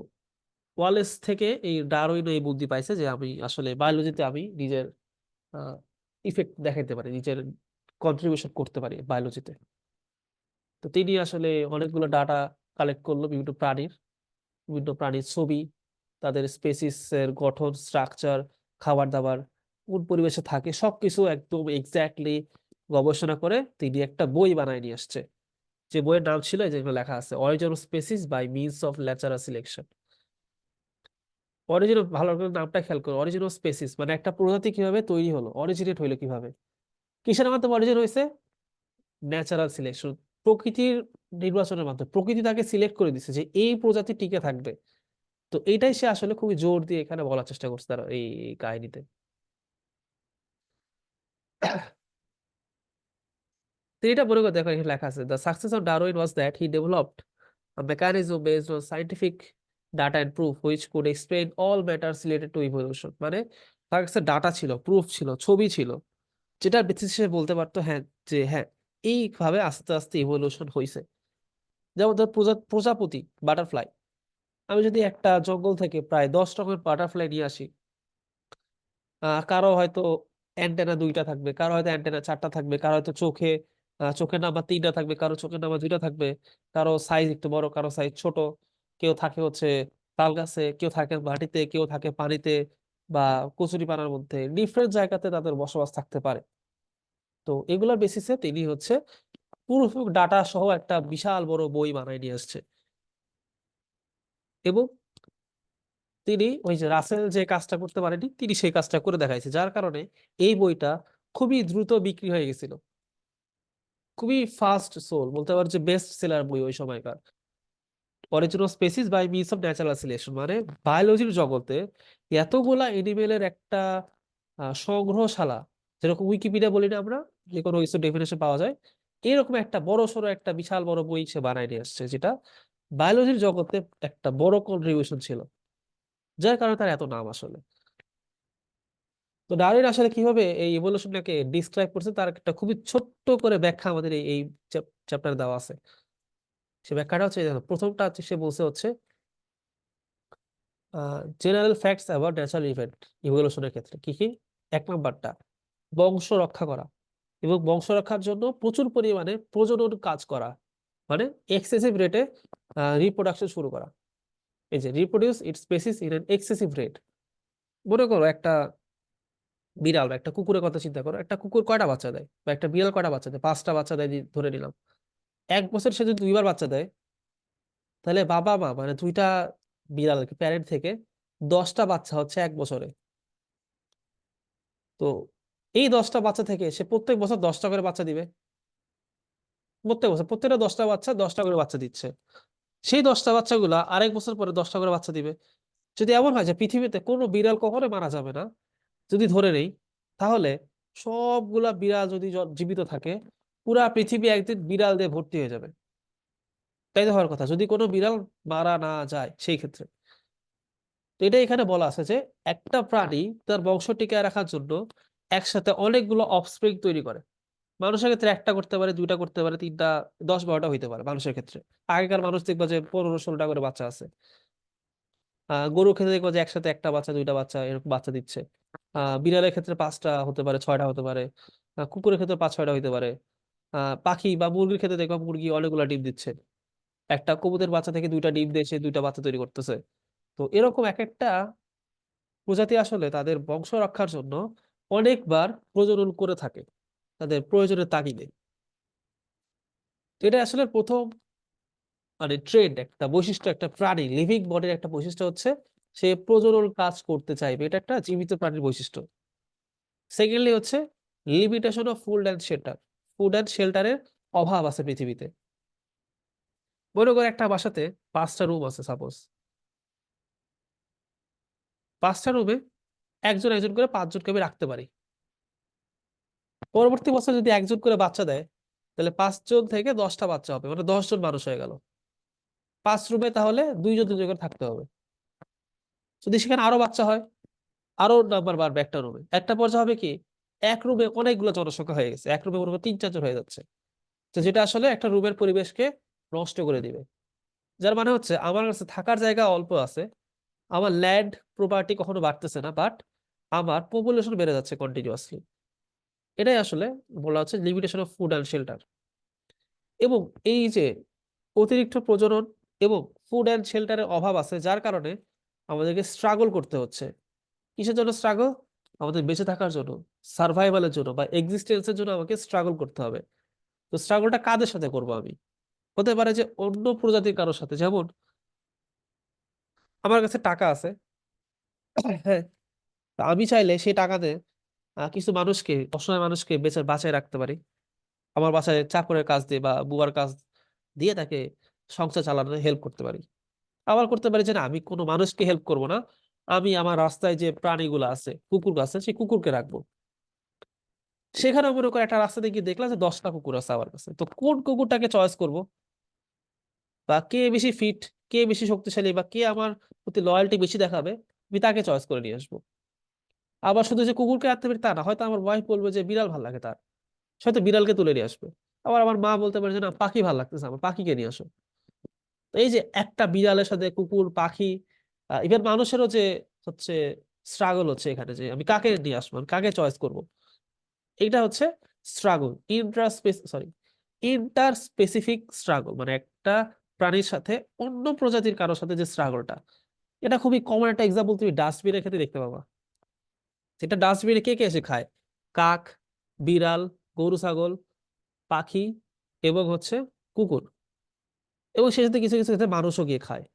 ওয়ালেস থেকে এই ডারউইন এই বুদ্ধি পাইছে যে আমি আসলে বায়োলজিতে আমি নিজের ইফেক্ট দেখাইতে পারি, নিজের কন্ট্রিবিউশন করতে পারি বায়োলজিতে। তো তিনি আসলে অনেকগুলো ডাটা কালেক্ট করলো বিভিন্ন প্রাণীর ছবি, তাদের স্পেসিস এর গঠন, স্ট্রাকচার, খাবার দাবার, কোন পরিবেশে থাকে, সবকিছু একদম এক্স্যাক্টলি গবেষণা করে তিনি একটা বই বানায় নিয়ে আসছে। যে বইয়ের নাম ছিল, এই যেগুলো লেখা আছে, origin of species by means of natural selection. Origin, ভালো করে নামটা খেয়াল করো, অরিজিন অফ স্পেসিস মানে একটা প্রজাতি কিভাবে তৈরি হলো, অরিজিনেট হইলো কিভাবে, কিসের মাধ্যমে অরিজিন হয়েছে? ন্যাচারাল সিলেকশন, প্রকৃতির নির্বাচনের মাধ্যমে। প্রকৃতি তাকে সিলেক্ট করে দিচ্ছে যে এই প্রজাতি টিকে থাকবে। তো এইটাই সে আসলে খুবই জোর দিয়ে এখানে বলার চেষ্টা করছে তার এই কাহিনীতে। তো এটা মনে করে দেখো, এখানে লেখা আছে, the success of Darwin was that he developed a mechanism based on scientific data and proof which could explain all matters related to evolution. মানে তার কাছে ডাটা ছিল, প্রুফ ছিল, ছবি ছিল, যেটার বেসিসে সে বলতে পারতো হ্যাঁ, যে হ্যাঁ, এইভাবে আস্তে আস্তে ইভলিউশন হয়েছে। যেমন ধর প্রজাপতি, বাটারফ্লাই, আমি যদি একটা জঙ্গল থেকে প্রায় 10 রকমের বাটারফ্লাই নিয়ে আসি, কারো হয়তো অ্যান্টেনা 2টা থাকবে, কারো হয়তো অ্যান্টেনা 4টা থাকবে, কারো হয়তো চোখের নাম্বার 3টা থাকবে, কারো চোখের নাম্বার 2টা থাকবে, কারো সাইজ একটু বড়, কারো সাইজ ছোট, কেউ থাকে হচ্ছে তাল গাছে, কেউ থাকে মাটিতে, কেউ থাকে পানিতে বা কচুরিপানার মধ্যে, ডিফারেন্ট জায়গাতে তাদের বসবাস থাকতে পারে। তো এগুলোর বেসিসে তিনি হচ্ছে পুরো ডাটা সহ একটা বিশাল বড় বই বানায় নিয়ে আসছে। এবং তিনি ওই যে রাসেল যে কাজটা করতে পারেনি তিনি সেই কাজটা করে দেখাইছে, যার কারণে এই বইটা খুবই দ্রুত বিক্রি হয়ে গেছিল। খুবই ফাস্ট সোল বলতে পারো, যে বেস্ট সেলার বই ওই সময়কার। Original species by means of natural selection, মানে বায়োলজির জগতে এতগুলা এনিমেলের একটা সংগ্রহশালা, যেরকম উইকিপিডিয়া বলি না আমরা, যে কোনো কিছু ডেফিনেশন পাওয়া যায়, এরকম একটা বড় সড়ো একটা বিশাল বড় বই সে বানায় নিয়ে আসছে, যেটা বায়োলজির জগতে একটা বড় কন্ট্রিবিউশন ছিল, যার কারণে তার এত নাম আসলে। তো ডারউইন আসলে কিভাবে এই ইভলিউশনটাকে ডিসক্রাইব করছে তার একটা খুবই ছোট্ট করে ব্যাখ্যা আমাদের এই চ্যাপ্টারে দেওয়া আছে। সে ব্যাখ্যাটা হচ্ছে, দেখো, প্রথমটা হচ্ছে সে বলছে হচ্ছে general facts about natural event ইভলিউশনের ক্ষেত্রে কি কি। এক নাম্বারটা, বংশ রক্ষা করা, এবং বংশ রক্ষার জন্য প্রচুর পরিমাণে প্রজনন কাজ করা, মানে এক্সেসিভ রেটে রিপ্রোডাকশন শুরু করা। এই যে reproduce it species in an excessive rate. মনে করো একটা বিড়াল বা একটা কুকুরের কথা চিন্তা করো, একটা কুকুর কয়টা বাচ্চা দেয়, বা একটা বিড়াল কয়টা বাচ্চা দেয়, 5টা বাচ্চা দেয় ধরে নিলাম। এক বছর সে যদি 2বার বাচ্চা দেয়, তাহলে বাবা মা মানে দুইটা বিড়াল প্যারেন্ট থেকে 10টা বাচ্চা হচ্ছে এক বছরে। তো এই 10টা বাচ্চা থেকে সে প্রত্যেক বছর 10টা করে বাচ্চা দিবে। প্রত্যেক বছর প্রত্যেকটা 10টা বাচ্চা 10টা করে বাচ্চা দিচ্ছে। সেই 10টা বাচ্চাগুলা আরেক বছর পরে 10টা করে বাচ্চা দিবে। যদি এমন হয় যে পৃথিবীতে কোনো বিড়াল কখনো মারা যাবে না, যদি ধরে নেই, তাহলে সবগুলা বিড়াল যদি জীবিত থাকে, পুরা পৃথিবী একদিন বিড়াল দিয়ে ভর্তি হয়ে যাবে। তাই তো হওয়ার কথা, যদি কোনো বিড়াল মারা না যায় সেই ক্ষেত্রে। তো এটা এখানে বলা আছে যে একটা প্রাণী তার বংশ টিকায় রাখার জন্য একসাথে অনেকগুলো অফস্প্রিং তৈরি করে। মানুষের ক্ষেত্রে একটা করতে পারে, দুইটা করতে পারে, তিনটা, 10-12টা হইতে পারে মানুষের ক্ষেত্রে। আগেকার মানুষ দেখবা যে 15-16টা করে বাচ্চা আছে। গরুর ক্ষেত্রে দেখবা যে একসাথে একটা বাচ্চা, দুইটা বাচ্চা এরকম বাচ্চা দিচ্ছে। বিড়ালের ক্ষেত্রে 5টা হতে পারে, 6টা হতে পারে। কুকুরের ক্ষেত্রে 5-6টা হইতে পারে। পাখি বা মুরগির ক্ষেত্রে দেখবা মুরগি অনেকগুলা ডিম দিচ্ছে। একটা কবুতরের বাচ্চা থেকে 2টা ডিম দিয়ে সে 2টা বাচ্চা তৈরি করতেছে। তো এরকম এক একটা প্রজাতি আসলে তাদের বংশ রক্ষার জন্য অনেকবার প্রজনন করে থাকে তাদের প্রয়োজনের তাগিদে। তো এটা আসলে প্রথম মানে ট্রেন্ড, একটা বৈশিষ্ট্য, একটা প্রাণী লিভিং বডির একটা বৈশিষ্ট্য হচ্ছে সে প্রজনন কাজ করতে চাইবে, এটা একটা জীবিত প্রাণীর বৈশিষ্ট্য। সেকেন্ডলি হচ্ছে limitation of food and shelter. Food and শেল্টারের অভাব আছে পৃথিবীতে। মনে করো একটা বাসাতে 5টা রুম আছে সাপোজ। 5টা রুমে একজন একজন করে 5জনকে আমি রাখতে পারি। পরবর্তী বছর যদি একজন করে বাচ্চা দেয়, তাহলে 5জন থেকে 10টা বাচ্চা হবে, মানে 10জন মানুষ হয়ে গেল। 5 রুমে তাহলে 2জন 2জন করে থাকতে হবে। যদি সেখানে আরো বাচ্চা হয়, আরো নাম্বার বাড়বে একটা রুমে। একটা পর্যায়ে হবে কি, এক রুমে অনেকগুলো জনসংখ্যা হয়ে গেছে, এক রুমে মনে করো 3-4জন হয়ে যাচ্ছে। তো যেটা আসলে একটা রুমের পরিবেশকে নষ্ট করে দিবে। যার মানে হচ্ছে আমার কাছে থাকার জায়গা অল্প আছে, আমার ল্যান্ড প্রপার্টি কখনো বাড়তেছে না, বাট আমার পপুলেশন বেড়ে যাচ্ছে কন্টিনিউয়াসলি। এটাই আসলে বলা হচ্ছে limitation of food and shelter. এবং এই যে অতিরিক্ত প্রজনন এবং ফুড অ্যান্ড শেল্টারের অভাব আছে, যার কারণে আমাদেরকে স্ট্রাগল করতে হচ্ছে। কিসের জন্য স্ট্রাগল? আমাদের বেঁচে থাকার জন্য, সার্ভাইভালের জন্য বা এক্সিস্টেন্সের জন্য আমাকে স্ট্রাগল করতে হবে। তো স্ট্রাগলটা কাদের সাথে করবো আমি? হতে পারে যে অন্য প্রজাতির কারোর সাথে। যেমন আমার কাছে টাকা আছে, হ্যাঁ, তা আমি চাইলে সেই টাকাতে কিছু মানুষকে, অসহায় মানুষকে বেঁচে বাঁচায় রাখতে পারি। আমার বাসায় চাকরের কাজ দিয়ে বা বুয়ার কাজ দিয়ে তাকে সংসার চালানোর হেল্প করতে পারি। আবার করতে পারি যে না, আমি কোনো মানুষকে হেল্প করব না, আমি আমার রাস্তায় যে প্রাণীগুলো আছে, কুকুর আছে, সেই কুকুরকে রাখবো। সেখানে মনে করে একটা রাস্তা দিয়ে গিয়ে দেখলাম যে 10টা কুকুর আছে আমার কাছে, তো কোন কুকুরটাকে চয়েস করব, বা কে বেশি ফিট, কে বেশি শক্তিশালী, বা কে আমার প্রতি লয়্যালটি বেশি দেখাবে, আমি তাকে চয়েস করে নিয়ে আসবো। আবার শুধু যে কুকুরকে আনতে পারি তা না, হয়তো আমার ওয়াইফ বলবে যে বিড়াল ভালো লাগে তার, সে হয়তো বিড়ালকে তুলে নিয়ে আসবে। আবার আমার মা বলতে পারে যে না, পাখি ভালো লাগতেছে, আমার পাখিকে নিয়ে আসো। তো এই যে একটা বিড়ালের সাথে কুকুর, পাখি, ইভেন মানুষেরও যে হচ্ছে স্ট্রাগল হচ্ছে এখানে, যে আমি কাকে নিয়ে আসবো, আমি কাকে চয়েস করব। এটা হচ্ছে স্ট্রাগল, ইন্টার স্পেসিফিক স্ট্রাগল, মানে একটা প্রাণীর সাথে অন্য প্রজাতির কারোর সাথে যে স্ট্রাগলটা। এটা খুবই কমন একটা এক্সাম্পল তুমি ডাস্টবিনের ক্ষেত্রে দেখতে পাবা। যেটা ডাস্টবিনে কে কে এসে খায়? কাক, বিড়াল, গরু ছাগল, পাখি, এবং হচ্ছে কুকুর, এবং সেই সাথে কিছু কিছু ক্ষেত্রে মানুষও গিয়ে খায়।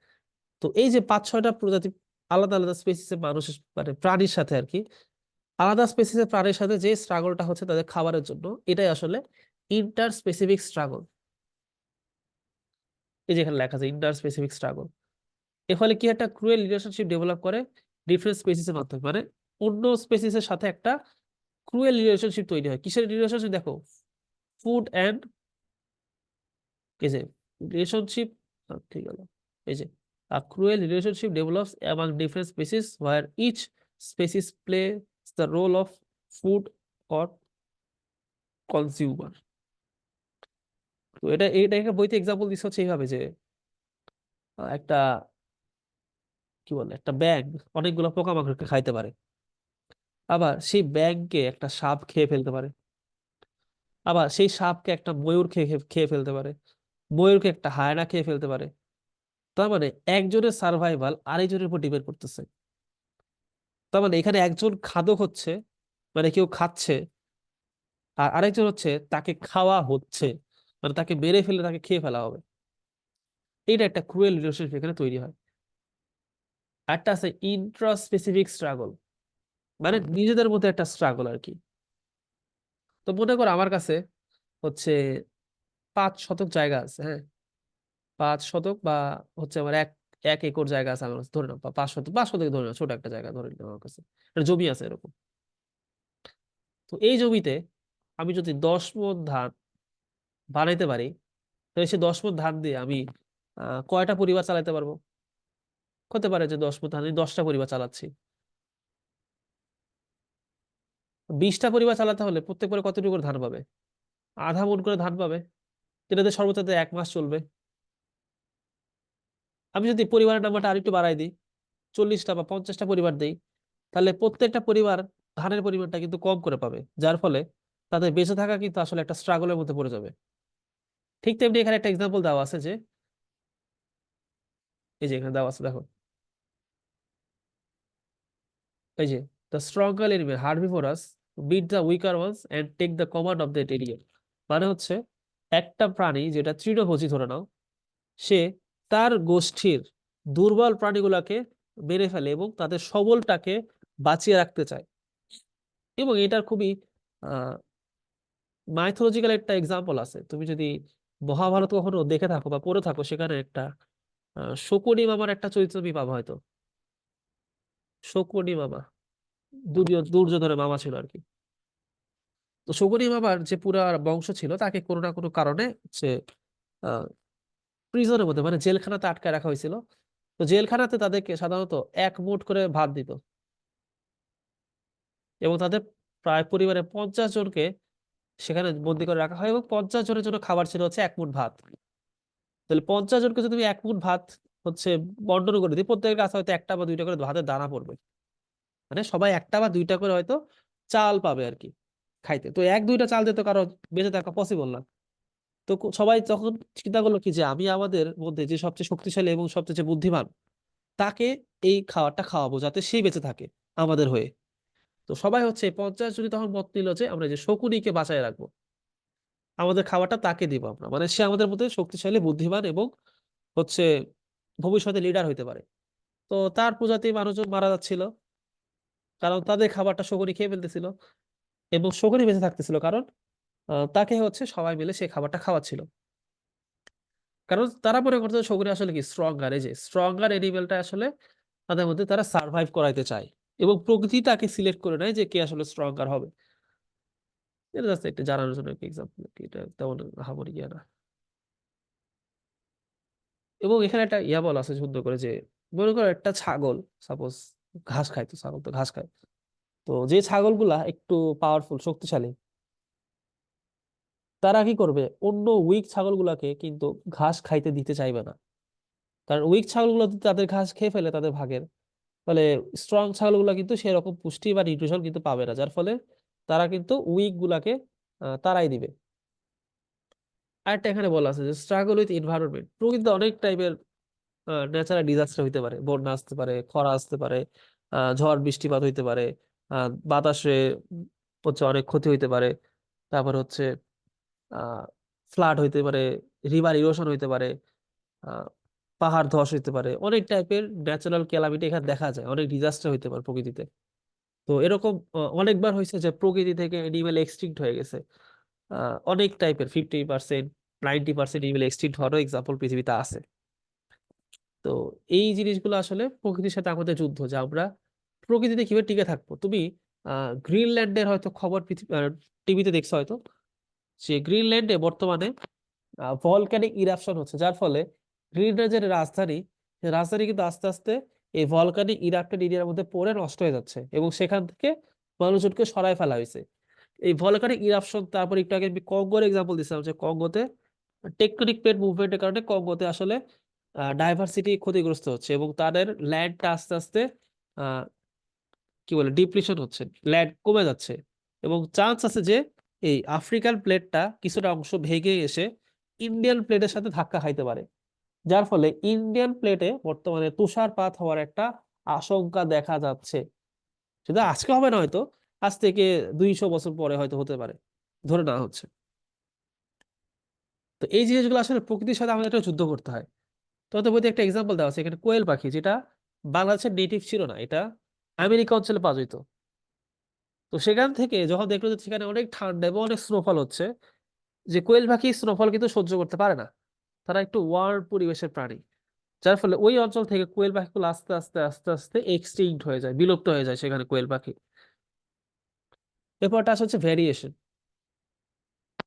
তো এই যে 5-6টা প্রজাতি আলাদা আলাদা স্পেসিসের মানুষের মানে প্রাণীর সাথে আর কি, আলাদা স্পেসিসের প্রাণীর সাথে যে স্ট্রাগলটা হচ্ছে তাদের খাবারের জন্য, এটাই আসলে ইন্টার স্পেসিফিক স্ট্রাগল। এই যেখানে লেখা আছে ইন্টার স্পেসিফিক স্ট্রাগল। এর ফলে কি একটা ক্রুয়েল রিলেশনশিপ ডেভেলপ করে ডিফারেন্ট স্পেসিসের মাধ্যমে, মানে অন্য স্পেসিসের সাথে একটা ক্রুয়েল রিলেশনশিপ তৈরি হয়। কিসের রিলেশনশিপ দেখো, ফুড অ্যান্ড, এই যে রিলেশনশিপ, ঠিক গেল, এই যে a cruel relationship develops among different species where each species plays the role of food or consumer। তো এটা একটা বইতে এক্সাম্পল দিচ্ছে হচ্ছে এইভাবে যে একটা কি বলে একটা ব্যাঙ অনেকগুলো পোকামাকড়কে খাইতে পারে, আবার সেই ব্যাঙকে একটা সাপ খেয়ে ফেলতে পারে, আবার সেই সাপকে একটা ময়ূর খেয়ে খেয়ে ফেলতে পারে, ময়ূরকে একটা হায়না খেয়ে ফেলতে পারে। তার মানে একজনের সার্ভাইভাল আরেকজনের উপর ডিপেন্ড করতেছে। তার মানে এখানে একজন খাদক হচ্ছে, মানে কেউ খাচ্ছে, আর আরেকজন হচ্ছে তাকে খাওয়া হচ্ছে, মানে তাকে মেরে ফেলে তাকে খেয়ে ফেলা হবে। এটা একটা ক্রুয়েল রিলেশনশিপ এখানে তৈরি হয়। একটা আছে ইন্ট্রা স্পেসিফিক স্ট্রাগল, মানে নিজেদের মধ্যে একটা স্ট্রাগল আর কি। তো মনে করো আমার কাছে হচ্ছে 5 শতক জায়গা আছে, হ্যাঁ, 5 শতক বা হচ্ছে আমার 1 একর জায়গা আছে আমার কাছে, ধরে নাও, বা 5 শতক, 5 শতক ধরে নাও, ছোট একটা জায়গা ধরে নাও আমার কাছে, একটা জমি আছে এরকম। তো এই জমিতে আমি যদি 10 মণ ধান বানাইতে পারি, তাহলে সে 10 মণ ধান দিয়ে আমি কয়টা পরিবার চালাতে পারবো? হতে পারে যে 10 মণ ধান আমি 10টা পরিবার চালাচ্ছি। 20টা পরিবার চালাতে হলে প্রত্যেক পরে কতটুকু করে ধান পাবে? আধা মণ করে ধান পাবে, যেটাতে সর্বোচ্চ 1 মাস চলবে। আমি যদি পরিবারের নাম্বারটা আরেকটু বাড়াই দিই, 40টা বা 50টা পরিবার দেই, তাহলে প্রত্যেকটা পরিবার ধানের পরিমাণটা কিন্তু কম করে পাবে, যার ফলে তাদের বেঁচে থাকা কিন্তু আসলে একটা স্ট্রাগলের মধ্যে পড়ে যাবে। ঠিক তেমনি এখানে একটা এক্সাম্পল দেওয়া আছে যে, এই যে এখানে দেওয়া আছে দেখো, এই যে the stronger enemy herbivorous beat the weaker ones and take the command of that area. মানে হচ্ছে একটা প্রাণী যেটা তৃণভোজী ধরে নাও, সে তার গোষ্ঠীর দুর্বল প্রাণীগুলাকে মেরে ফেলে এবং তাদের সবলটাকে বাঁচিয়ে রাখতে চায়। এবং এটার খুবই আহ মাইথোলজিক্যাল একটা এক্সাম্পল আছে। তুমি যদি মহাভারত কখনো দেখে থাকো বা পড়ে থাকো, সেখানে একটা শকুনি মামার একটা চরিত্র তুমি পাবো হয়তো। শকুনি মামা দুর্যোধনের মামা ছিল আর কি। তো শকুনি মামার যে পুরা বংশ ছিল তাকে কোনো না কোনো কারণে হচ্ছে প্রিজনের মধ্যে, মানে জেলখানাতে আটকায় রাখা হয়েছিল। তো জেলখানাতে তাদেরকে সাধারণত 1 মুঠ করে ভাত দিত, এবং তাদের প্রায় পরিবারের 50 জনকে সেখানে বন্দি করে রাখা হয়, এবং 50 জনের জন্য খাবার ছিল হচ্ছে 1 মুঠ ভাত। তাহলে 50 জনকে যদি তুমি 1 মুঠ ভাত হচ্ছে বন্টন করে দিই, প্রত্যেকের কাছে হয়তো একটা বা দুইটা করে ভাতের দানা পড়বে, মানে সবাই একটা বা দুইটা করে হয়তো চাল পাবে আর কি খাইতে। তো 1-2টা চাল দিয়ে তো কারো বেঁচে থাকা পসিবল না। তো সবাই তখন চিন্তা করলো কি যে আমি আমাদের মধ্যে যে সবচেয়ে শক্তিশালী এবং সবচেয়ে যে বুদ্ধিমান, তাকে এই খাবারটা খাওয়াবো যাতে সে বেঁচে থাকে আমাদের হয়ে। তো সবাই হচ্ছে 50 জনই তখন মত নিল যে আমরা যে শকুনিকে বাঁচায় রাখবো, আমাদের খাবারটা তাকে দিব আমরা, মানে সে আমাদের মধ্যে শক্তিশালী বুদ্ধিমান এবং হচ্ছে ভবিষ্যতে লিডার হইতে পারে। তো তার প্রজাতির মানুষজন মারা যাচ্ছিল, কারণ তাদের খাবারটা শকুনি খেয়ে ফেলতেছিল, এবং শকুনি বেঁচে থাকতেছিল কারণ তাকে হচ্ছে সবাই মিলে সেই খাবারটা খাওয়াচ্ছিল। কারণ তারা মনে করতো শকুনি আসলে কি স্ট্রঙ্গার, এই যে স্ট্রঙ্গার এনিমেলটা আসলে তাদের মধ্যে তারা সার্ভাইভ করাইতে চায়, এবং প্রকৃতি তাকে সিলেক্ট করে নেয় যে কে আসলে স্ট্রঙ্গার হবে। এটা জাস্ট একটা জানানোর জন্য একটা এক্সাম্পল, এটা তেমন আহামরি ইয়া না। এবং এখানে একটা ইয়া বলা আছে সুন্দর করে যে, মনে করো একটা ছাগল সাপোজ ঘাস খায়, তো ছাগল তো ঘাস খায়। তো যে ছাগলগুলা একটু পাওয়ারফুল শক্তিশালী, তারা কি করবে, অন্য উইক ছাগলগুলাকে কিন্তু ঘাস খাইতে দিতে চাইবে না। কারণ উইক ছাগলগুলো যদি তাদের ঘাস খেয়ে ফেলে তাদের ভাগের, ফলে স্ট্রং ছাগলগুলো কিন্তু সেরকম পুষ্টি বা নিউট্রিশন কিন্তু পাবে না, যার ফলে তারা কিন্তু উইক গুলাকে তারাই দিবে। আরেকটা এখানে বলা আছে যে স্ট্রাগল উইথ এনভায়রনমেন্ট। প্রকৃতিতে অনেক টাইপের ন্যাচারাল ডিজাস্টার হইতে পারে, বন্যা আসতে পারে, খরা আসতে পারে, ঝড় বৃষ্টিপাত হইতে পারে, বাতাসে হচ্ছে অনেক ক্ষতি হইতে পারে, তারপর হচ্ছে আহ ফ্লাড হইতে পারে, রিভার ইরোশন হইতে পারে, পাহাড় ধস হইতে পারে, অনেক টাইপের ন্যাচারাল ক্যালামিটি এখানে দেখা যায়, অনেক ডিজাস্টার হইতে পারে প্রকৃতিতে। তো এরকম অনেকবার হয়েছে যে প্রকৃতি থেকে এনিমেল এক্সটিংক্ট হয়ে গেছে। অনেক টাইপের 50%, 90% এনিমেল এক্সটিংক্ট হওয়ারও এক্সাম্পল পৃথিবীতে আছে। তো এই জিনিসগুলো আসলে প্রকৃতির সাথে আমাদের যুদ্ধ, যে আমরা প্রকৃতিতে কিভাবে টিকে থাকবো। তুমি গ্রিনল্যান্ডের হয়তো খবর টিভিতে দেখছো হয়তো, যে গ্রিনল্যান্ডে বর্তমানে ভলক্যানিক ইরাপশন হচ্ছে, যার ফলে গ্রিনল্যান্ডের রাজধানী, সেই রাজধানী কিন্তু আস্তে আস্তে এই ভলক্যানিক ইরাপটেড এরিয়ার মধ্যে পড়ে নষ্ট হয়ে যাচ্ছে, এবং সেখান থেকে মানুষজনকে সরায় ফেলা হয়েছে। এই ভলক্যানিক ইরাপশন, তারপর একটু আগে আমি কঙ্গোর এক্সাম্পল দিছিলাম, যে কঙ্গোতে টেকটনিক প্লেট মুভমেন্টের কারণে কঙ্গোতে আসলে ডাইভার্সিটি ক্ষতিগ্রস্ত হচ্ছে, এবং তাদের ল্যান্ডটা আস্তে আস্তে আহ, কি বলে ডিপ্লিশন হচ্ছে, ল্যান্ড কমে যাচ্ছে। এবং চান্স আছে যে এই আফ্রিকান প্লেটটা কিছুটা অংশ ভেঙে এসে ইন্ডিয়ান প্লেটের সাথে ধাক্কা খাইতে পারে, যার ফলে ইন্ডিয়ান প্লেটে বর্তমানে তুষারপাত হওয়ার একটা আশঙ্কা দেখা যাচ্ছে। সেটা আজকে হবে না হয়তো, আজ থেকে 200 বছর পরে হয়তো হতে পারে, ধরে নেওয়া হচ্ছে। তো এই জিনিসগুলো আসলে প্রকৃতির সাথে আমাদের একটা যুদ্ধ করতে হয়। তোমাদের বইতে একটা এক্সাম্পল দেওয়া আছে এখানে, কোয়েল পাখি, যেটা বাংলাদেশের নেটিভ ছিল না, এটা আমেরিকা অঞ্চলে পাওয়া যেত। তো সেখান থেকে যখন দেখলো যে সেখানে অনেক ঠান্ডা এবং অনেক স্নোফল হচ্ছে, যে কোয়েল পাখি স্নোফল কিন্তু সহ্য করতে পারে না, তারা একটু ওয়ার্ম পরিবেশের প্রাণী, যার ফলে ওই অঞ্চল থেকে কোয়েল পাখিগুলো আস্তে আস্তে আস্তে আস্তে এক্সটিংক্ট হয়ে যায়, বিলুপ্ত হয়ে যায় সেখানে কোয়েল পাখি। এরপরটা আসলে হচ্ছে ভেরিয়েশন,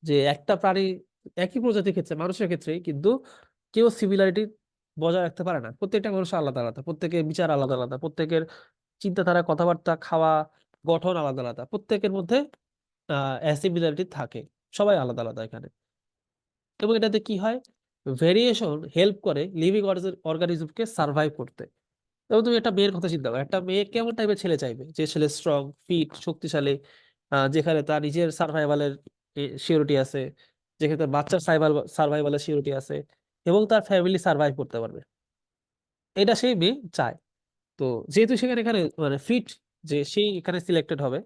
যে একটা প্রাণী একই প্রজাতির ক্ষেত্রে, মানুষের ক্ষেত্রে কিন্তু কেউ সিমিলারিটি বজায় রাখতে পারে না। প্রত্যেকটা মানুষ আলাদা আলাদা, প্রত্যেকের বিচার আলাদা আলাদা, প্রত্যেকের চিন্তাধারা, কথাবার্তা, খাওয়া, গঠন আলাদা আলাদা, প্রত্যেকের মধ্যে অ্যাসিমিলারিটি থাকে, সবাই আলাদা আলাদা এখানে। এবং এটাতে কি হয়, ভেরিয়েশন হেল্প করে লিভিং অর্গানিজমকে সার্ভাইভ করতে। এবং তুমি একটা মেয়ের কথা চিন্তা করো, একটা মেয়ে কেমন টাইপের ছেলে চাইবে, যে ছেলে স্ট্রং, ফিট, শক্তিশালী, যেখানে তার নিজের সার্ভাইভালের সিওরিটি আছে, যেখানে তার বাচ্চার সার্ভাইভালের সিওরিটি আছে, এবং তার ফ্যামিলি সার্ভাইভ করতে পারবে, এটা সেই মেয়ে চায়। তো যেহেতু সেখানে এখানে মানে ফিট, যে সেই এখানে সিলেক্টেড হবে,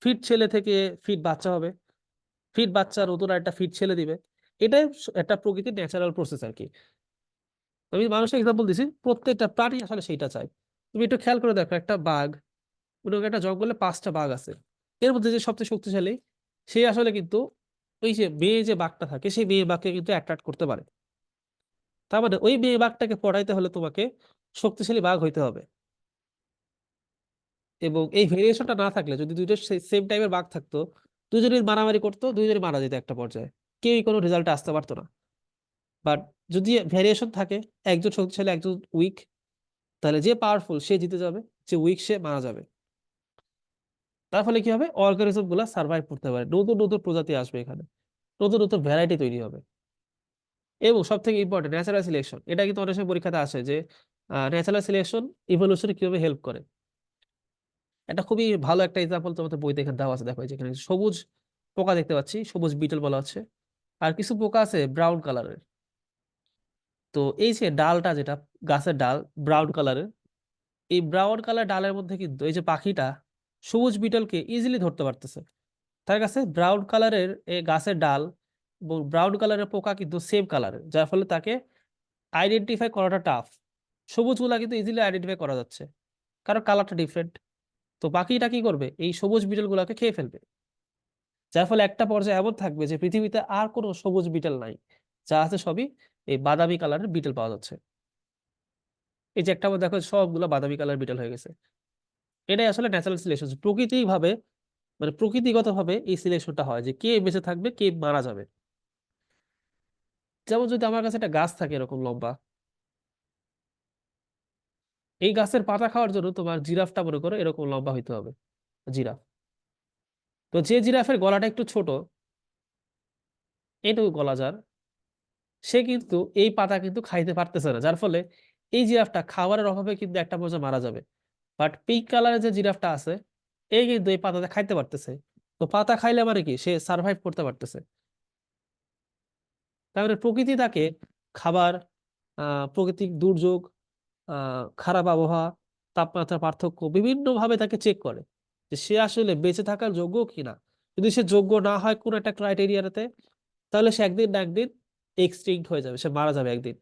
ফিট ছেলে থেকে ফিট বাচ্চা হবে, ফিট বাচ্চা নতুন একটা ফিট ছেলে দিবে। এটাই একটা প্রকৃতির ন্যাচারাল প্রসেস আর কি। আমি মানুষের এক্সাম্পল দিছি, প্রত্যেকটা প্রাণী আসলে সেইটা চায়। তুমি একটু খেয়াল করে দেখো, একটা বাঘ, মনে করো একটা জঙ্গলে 5টা বাঘ আছে, এর মধ্যে যে সবচেয়ে শক্তিশালী, সে আসলে কিন্তু ওই যে মেয়ে যে বাঘটা থাকে, সেই মেয়ে বাঘকে কিন্তু অ্যাট্রাক্ট করতে পারে। তার মানে ওই মেয়ে বাঘটাকে পড়াইতে হলে তোমাকে শক্তিশালী বাঘ হইতে হবে। এবং এই ভেরিয়েশনটা না থাকলে, যদি দুইটা সেম টাইপের বাঘ থাকতো, দুজনের মারামারি করতো, দুজনের মারা যেত একটা পর্যায়ে, কেউই কোনো রেজাল্টে আসতে পারতো না। বাট যদি ভেরিয়েশন থাকে, একজন শক্তিশালী একজন উইক, তাহলে যে পাওয়ারফুল সে জিতে যাবে, যে উইক সে মারা যাবে। তার ফলে কি হবে, অর্গানিজম গুলা সার্ভাইভ করতে পারে, নতুন নতুন প্রজাতি আসবে এখানে, নতুন নতুন ভ্যারাইটি তৈরি হবে। এবং সব থেকে ইম্পর্টেন্ট, ন্যাচারাল সিলেকশন, এটা কিন্তু অনেক সময় পরীক্ষাতে আসে, যে ন্যাচারাল সিলেকশন ইভলিউশনে কিভাবে হেল্প করে। এটা খুবই ভালো একটা এক্সাম্পল তোমাদের বইতে এখানে দেওয়া আছে, দেখো এই যে এখানে সবুজ পোকা দেখতে পাচ্ছি, সবুজ বিটল বলা হচ্ছে, আর কিছু পোকা আছে ব্রাউন কালারের। তো এই যে ডালটা, যেটা গাছের ডাল ব্রাউন কালারের, এই ব্রাউন কালার ডালের মধ্যে কিন্তু এই যে পাখিটা সবুজ বিটলকে ইজিলি ধরতে পারতেছে। তার কাছে ব্রাউন কালারের এই গাছের ডাল এবং ব্রাউন কালারের পোকা কিন্তু সেম কালারের, যার ফলে তাকে আইডেন্টিফাই করাটা টাফ। সবুজগুলা কিন্তু ইজিলি আইডেন্টিফাই করা যাচ্ছে, কারণ কালারটা ডিফারেন্ট। তো পাখিটা কি করবে, এই সবুজ বিটল গুলাকে খেয়ে ফেলবে, যার ফলে একটা পর্যায়ে এমন থাকবে যে পৃথিবীতে আর কোনো সবুজ বিটল নাই, যা আছে সবই এই বাদামি কালারের বিটল পাওয়া যাচ্ছে। এই যে একটা বার দেখো সবগুলো বাদামি কালার বিটল হয়ে গেছে। এটাই আসলে ন্যাচারাল সিলেকশন, প্রকৃতি ভাবে, মানে প্রকৃতিগত ভাবে এই সিলেকশনটা হয়, যে কে বেঁচে থাকবে কে মারা যাবে। যেমন যদি আমার কাছে একটা গাছ থাকে এরকম লম্বা, এই গাছের পাতা খাওয়ার জন্য তোমার জিরাফটা মনে করো এরকম লম্বা হইতে হবে, জিরাফ। তো যে জিরাফের গলাটা একটু ছোট, এইটুকু গলা যার, সে কিন্তু এই পাতা কিন্তু খাইতে পারতেছে না, যার ফলে এই জিরাফটা খাবারের অভাবে কিন্তু একটা পর্যায়ে মারা যাবে। বাট পিঙ্ক কালারের যে জিরাফটা আছে, এই কিন্তু এই পাতাটা খাইতে পারতেছে। তো পাতা খাইলে মানে কি, সে সার্ভাইভ করতে পারতেছে। তার মানে প্রকৃতি তাকে খাবার, প্রাকৃতিক দুর্যোগ, খারাপ আবহাওয়া, তাপমাত্রা পার্থক্য, বিভিন্ন ভাবে তাকে চেক করে, যে সে আসলে বেঁচে থাকার যোগ্য কিনা। যদি সে যোগ্য না হয় কোন একটা ক্রাইটেরিয়াতে, তাহলে সে একদিন না একদিন এক্সটিংক্ট হয়ে যাবে, সে মারা যাবে একদিন।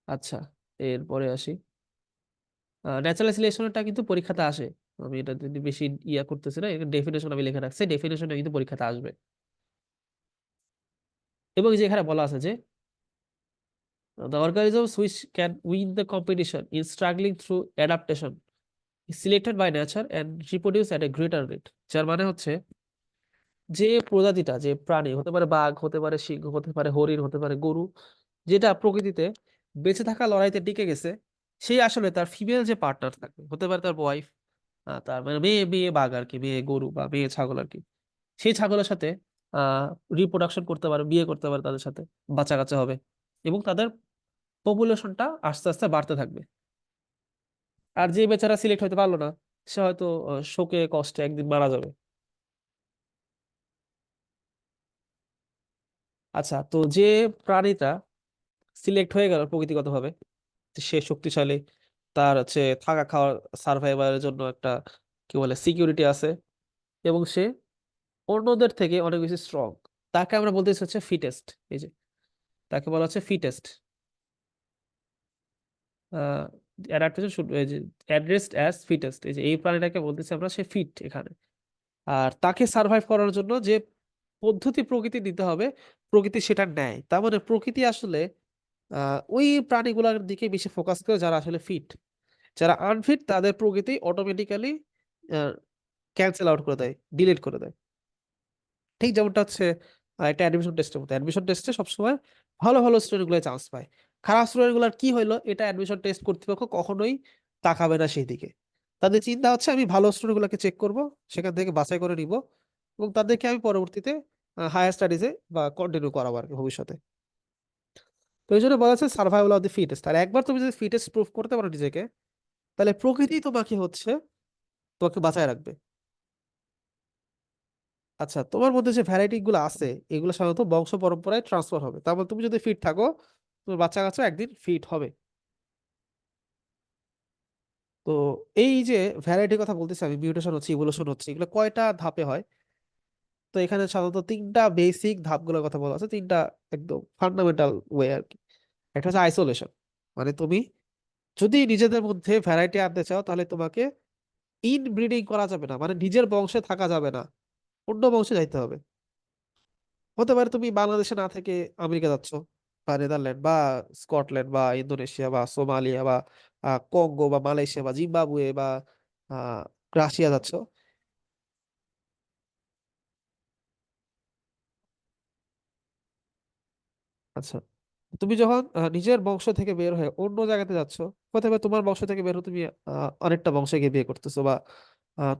আচ্ছা, এরপরে আসি। ন্যাচারাল সিলেকশনটা কিন্তু পরীক্ষাতে আসে। আমি এটা যদি বেশি ইয়া করতেছি না, ডেফিনেশন আমি লিখে রাখছি, ডেফিনেশনটা কিন্তু পরীক্ষাতে আসবে। এবং এই যে এখানে বলা আছে যে the organisms which can win the competition in struggling through adaptation is selected by nature and reproduce at a greater rate। যার মানে হচ্ছে যে প্রজাতিটা, যে প্রাণী হতে পারে, বাঘ হতে পারে, সিংহ হতে পারে, হরিণ হতে পারে, গরু, যেটা প্রকৃতিতে বেঁচে থাকা লড়াইতে টিকে গেছে, সেই আসলে তার ফিমেল যে পার্টনার থাকবে, হতে পারে তার ওয়াইফ, তার মানে মেয়ে মেয়ে বাঘ আর কি, মেয়ে গরু বা মেয়ে ছাগল আর কি, সেই ছাগলের সাথে আহ রিপ্রোডাকশন করতে পারে, বিয়ে করতে পারে, তাদের সাথে বাচ্চা কাচ্চা হবে, এবং তাদের পপুলেশনটা আস্তে আস্তে বাড়তে থাকবে। আর যে বেচারা সিলেক্ট হতে পারলো না, সে হয়তো শোকে কষ্টে একদিন মারা যাবে। আচ্ছা, তো যে প্রাণীটা সিলেক্ট হয়ে গেল প্রকৃতিগতভাবে, সে শক্তিশালী, তার হচ্ছে থাকা খাওয়ার সার্ভাইভালের জন্য একটা কি বলে সিকিউরিটি আছে, এবং সে অন্যদের থেকে অনেক বেশি স্ট্রং, তাকে আমরা বলতেছি হচ্ছে ফিটেস্ট। এই যে তাকে বলা হচ্ছে fittest. Adaptation should addressed as fittest, এই যে এই প্রাণীটাকে বলতেছি আমরা সে ফিট এখানে। আর তাকে সার্ভাইভ করার জন্য যে পদ্ধতি প্রকৃতি নিতে হবে, প্রকৃতি সেটা নেয়। তার মানে প্রকৃতি আসলে ওই প্রাণীগুলোর দিকে বেশি ফোকাস করে যারা আসলে ফিট। যারা আনফিট তাদের প্রকৃতি অটোমেটিক্যালি ক্যান্সেল আউট করে দেয়, ডিলিট করে দেয়। ঠিক যেমনটা হচ্ছে একটা অ্যাডমিশন টেস্টের মতো, অ্যাডমিশন টেস্টে সবসময় ভালো ভালো স্টুডেন্ট গুলো চান্স পায়। খারাপ স্টুডেন্ট গুলার কি হইলো, এটা অ্যাডমিশন টেস্ট কর্তৃপক্ষ কখনোই তাকাবে না সেই দিকে। তাদের চিন্তা হচ্ছে আমি ভালো স্টুডেন্ট গুলোকে চেক করব, সেখান থেকে বাছাই করে নিব, এবং তাদেরকে আমি পরবর্তীতে হায়ার স্টাডিজে বা কন্টিনিউ করাবো আর কি ভবিষ্যতে। তো এই জন্য বলা হচ্ছে সার্ভাইভাল অফ দি ফিটেস্ট। আর একবার তুমি যদি ফিটেস্ট প্রুফ করতে পারো নিজেকে, তাহলে প্রকৃতি তোমাকে হচ্ছে তোমাকে বাঁচায় রাখবে। আচ্ছা, তোমার মধ্যে যে ভ্যারাইটি গুলো আছে, এগুলো সাধারণত বংশ পরম্পরায় ট্রান্সফার হবে। তার মানে তুমি যদি ফিট থাকো, তোমার বাচ্চা কাচ্চা একদিন ফিট হবে। তো এই যে ভ্যারাইটির কথা বলতেছি আমি, মিউটেশন হচ্ছে, ইভলিউশন হচ্ছে, এগুলো কয়টা ধাপে হয়? তো এখানে সাধারণত তিনটা বেসিক ধাপগুলোর কথা বলা আছে, তিনটা একদম ফান্ডামেন্টাল ওয়ে আর কি। একটা হচ্ছে আইসোলেশন, মানে তুমি যদি নিজেদের মধ্যে ভ্যারাইটি আনতে চাও, তাহলে তোমাকে ইনব্রিডিং করা যাবে না, মানে নিজের বংশে থাকা যাবে না, অন্য বংশে যাইতে হবে। হতে পারে তুমি বাংলাদেশে না থেকে আমেরিকা যাচ্ছ, বা নেদারল্যান্ড বা স্কটল্যান্ড বা ইন্দোনেশিয়া বা সোমালিয়া বা কঙ্গো বা মালয়েশিয়া বা জিম্বাবুয়ে বা আহ রাশিয়া যাচ্ছ। আচ্ছা, তুমি যখন নিজের বংশ থেকে বের হয়ে অন্য জায়গাতে যাচ্ছ, হতে পারে তোমার বংশ থেকে বের হয়ে তুমি অনেকটা বংশে গিয়ে বিয়ে করতেছো, বা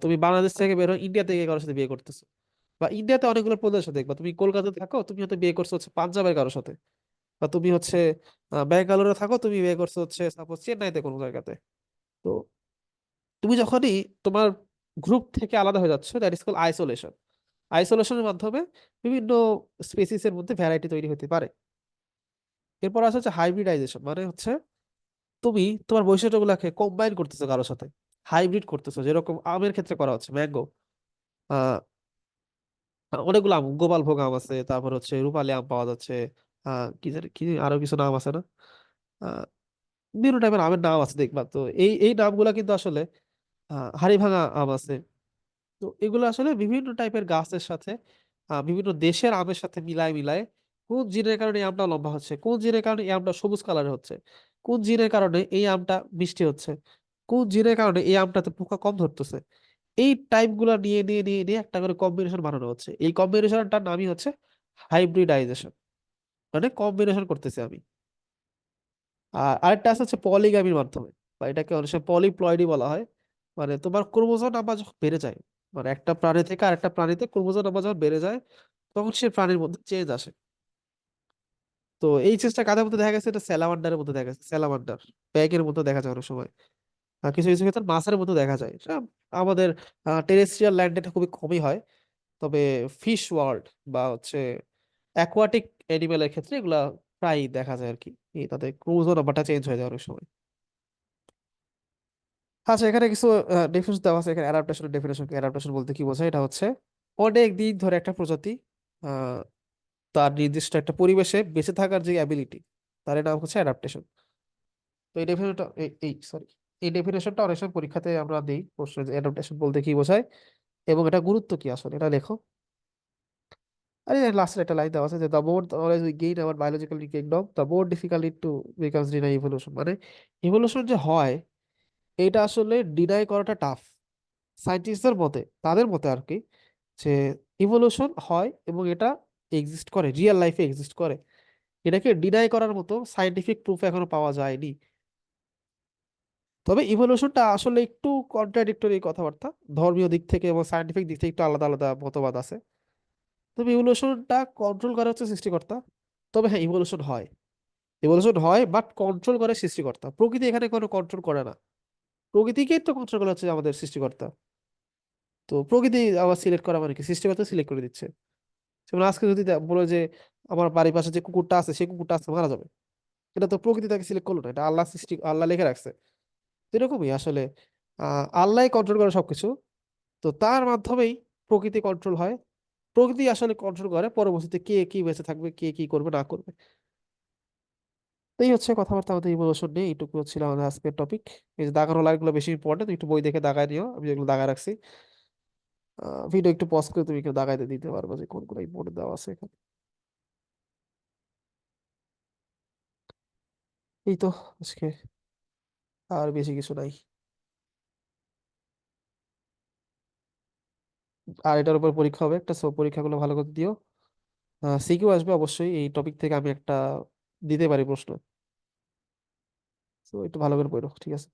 তুমি বাংলাদেশ থেকে বের হয়ে ইন্ডিয়া থেকে কারোর সাথে বিয়ে করতেছো, বা ইন্ডিয়াতে অনেকগুলো প্রদেশ দেখবা, তুমি কলকাতাতে থাকো, তুমি হয়তো বিয়ে করছো হচ্ছে পাঞ্জাবের কারোর সাথে, বা তুমি হচ্ছে ব্যাঙ্গালোরে থাকো, তুমি বিয়ে করছো হচ্ছে সাপোজ চেন্নাইতে কোনো জায়গাতে। তো তুমি যখনই তোমার গ্রুপ থেকে আলাদা হয়ে যাচ্ছ, দ্যাট ইজ কল আইসোলেশন। আইসোলেশনের মাধ্যমে বিভিন্ন স্পেসিসের মধ্যে ভ্যারাইটি তৈরি হতে পারে। এরপর আসে হচ্ছে হাইব্রিডাইজেশন, মানে হচ্ছে তুমি তোমার বৈশিষ্ট্যগুলোকে কম্বাইন করতেছো কারোর সাথে, হাইব্রিড করতেছো, যেরকম আমের ক্ষেত্রে করা হচ্ছে ম্যাঙ্গো। আহ অনেকগুলো আম, গোপাল ভোগ আম আছে, তারপর হচ্ছে রূপালী আম পাওয়া যাচ্ছে, কি আরো কিছু নাম আছে না, আহ বিভিন্ন টাইপের আমের নাম আছে দেখবা। তো এই এই নামগুলা কিন্তু আসলে হাড়িভাঙা আম আছে। তো এগুলো আসলে বিভিন্ন টাইপের গাছের সাথে বিভিন্ন দেশের আমের সাথে মিলায় মিলায় কোন জিনের কারণে এই আমটা লম্বা হচ্ছে, কোন জিনের কারণে এই আমটা সবুজ কালারের হচ্ছে, কোন জিনের কারণে এই আমটা মিষ্টি হচ্ছে, কোন জিনের কারণে এই আমটাতে পোকা কম ধরতেছে, এই টাইপ গুলা নিয়ে নিয়ে নিয়ে নিয়ে একটা করে কম্বিনেশন বানানো হচ্ছে। এই কম্বিনেশনটার নামই হচ্ছে হাইব্রিডাইজেশন, মানে কম্বিনেশন করতেছি আমি। আর আরেকটা আছে হচ্ছে পলিগামির মাধ্যমে, বা এটাকে অনেক সময় পলিপ্লয়েডি বলা হয়। মানে তোমার ক্রোমোজোম নাম্বার যখন বেড়ে যায়, মানে একটা প্রাণী থেকে আরেকটা প্রাণীতে ক্রোমোজোম নাম্বার যখন বেড়ে যায়, তখন সে প্রাণীর মধ্যে চেঞ্জ আসে। তো এই চেঞ্জটা কাদের মধ্যে দেখা গেছে, এটা স্যালামান্ডারের মধ্যে দেখা গেছে, স্যালামান্ডার ব্যাঙের মধ্যে দেখা যায় অনেক সময়। আর কিছু কিছু ক্ষেত্রে মাছের মধ্যে দেখা যায়। এটা আমাদের টেরেস্ট্রিয়াল ল্যান্ডে এটা খুবই কমই হয়। তবে ফিশ ওয়ার্ল্ড বা হচ্ছে অ্যাকোয়াটিক অ্যানিমেলের ক্ষেত্রে এগুলা প্রায় দেখা যায় আর কি, এই তাদের ক্রোমোজোম নাম্বারটা চেঞ্জ হয়ে যায় অনেক সময়। আচ্ছা, এখানে কিছু ডেফিনেশন দেওয়া আছে। এখানে অ্যাডাপ্টেশনের ডেফিনেশন, অ্যাডাপ্টেশন বলতে কি বোঝায়, এটা হচ্ছে অনেক দিন ধরে একটা প্রজাতি আহ, তার নির্দিষ্ট একটা পরিবেশে বেঁচে থাকার যে অ্যাবিলিটি, তার নাম হচ্ছে অ্যাডাপ্টেশন। তো এই ডেফিনেশনটা এই সরি এই ডেফিনেশনটা অনেক সময় পরীক্ষাতে আমরা দিই প্রশ্ন, যে অ্যাডাপ্টেশন বলতে কি বোঝায় এবং এটা গুরুত্ব কি আসলে, এটা লেখো। আরে লাস্টের একটা লাইন দেওয়া আছে যে the more knowledge we gain our biological kingdom the more difficult it to becomes deny evolution. মানে ইভলিউশন যে হয় এটা আসলে ডিনাই করাটা টাফ সায়েন্টিস্টদের মতে, তাদের মতে আর কি, যে ইভলিউশন হয় এবং এটা এক্সিস্ট করে, রিয়েল লাইফে এক্সিস্ট করে। এটাকে ডিনাই করার মতো সায়েন্টিফিক প্রুফ এখনো পাওয়া যায়নি। তবে ইভলিউশনটা আসলে একটু কন্ট্রাডিক্টরি কথাবার্তা, ধর্মীয় দিক থেকে এবং সায়েন্টিফিক দিক থেকে একটু আলাদা আলাদা মতবাদ আছে। তবে ইভলিউশনটা কন্ট্রোল করে হচ্ছে সৃষ্টিকর্তা। তবে হ্যাঁ, ইভলিউশন হয়, ইভলিউশন হয় বাট কন্ট্রোল করে সৃষ্টিকর্তা, প্রকৃতি এখানে কোনো কন্ট্রোল করে না। প্রকৃতিকেই তো কন্ট্রোল করা হচ্ছে আমাদের সৃষ্টিকর্তা। তো প্রকৃতি আবার সিলেক্ট করা মানে কি, সৃষ্টিকর্তা সিলেক্ট করে দিচ্ছে। যেমন আজকে যদি বলে যে আমার বাড়ির পাশে যে কুকুরটা আছে সেই কুকুরটা আজকে মারা যাবে, এটা তো প্রকৃতি তাকে সিলেক্ট করলো না, এটা আল্লাহ সৃষ্টি, আল্লাহ লিখে রাখছে। তো এরকমই আসলে আল্লাহ কন্ট্রোল করে সবকিছু। তো তার মাধ্যমেই প্রকৃতি কন্ট্রোল হয়। প্রকৃতি আসলে কন্ট্রোল করে পরবর্তীতে কে কি বেঁচে থাকবে, কে কি করবে না করবে। তো এই হচ্ছে কথাবার্তা আমাদের ইমোশন নিয়ে, এইটুকু হচ্ছিল আমাদের আজকের টপিক। এই যে দাগানো লাইনগুলো বেশি ইম্পর্টেন্ট, একটু বই দেখে দাগায় নিও, আমি যেগুলো দাগায় রাখছি। ভিডিও একটু পজ করে তুমি একটু দাগাইতে দিতে পারবে যে কোনগুলো ইম্পর্টেন্ট দেওয়া আছে এখানে। এই তো আজকে আর বেশি কিছু নাই। আর এটার উপর পরীক্ষা হবে একটা, সো পরীক্ষাগুলো ভালো করে দিও। সিকিউ আসবে অবশ্যই, এই টপিক থেকে আমি একটা দিতে পারি প্রশ্ন। তো একটু ভালো করে পড়ো, ঠিক আছে?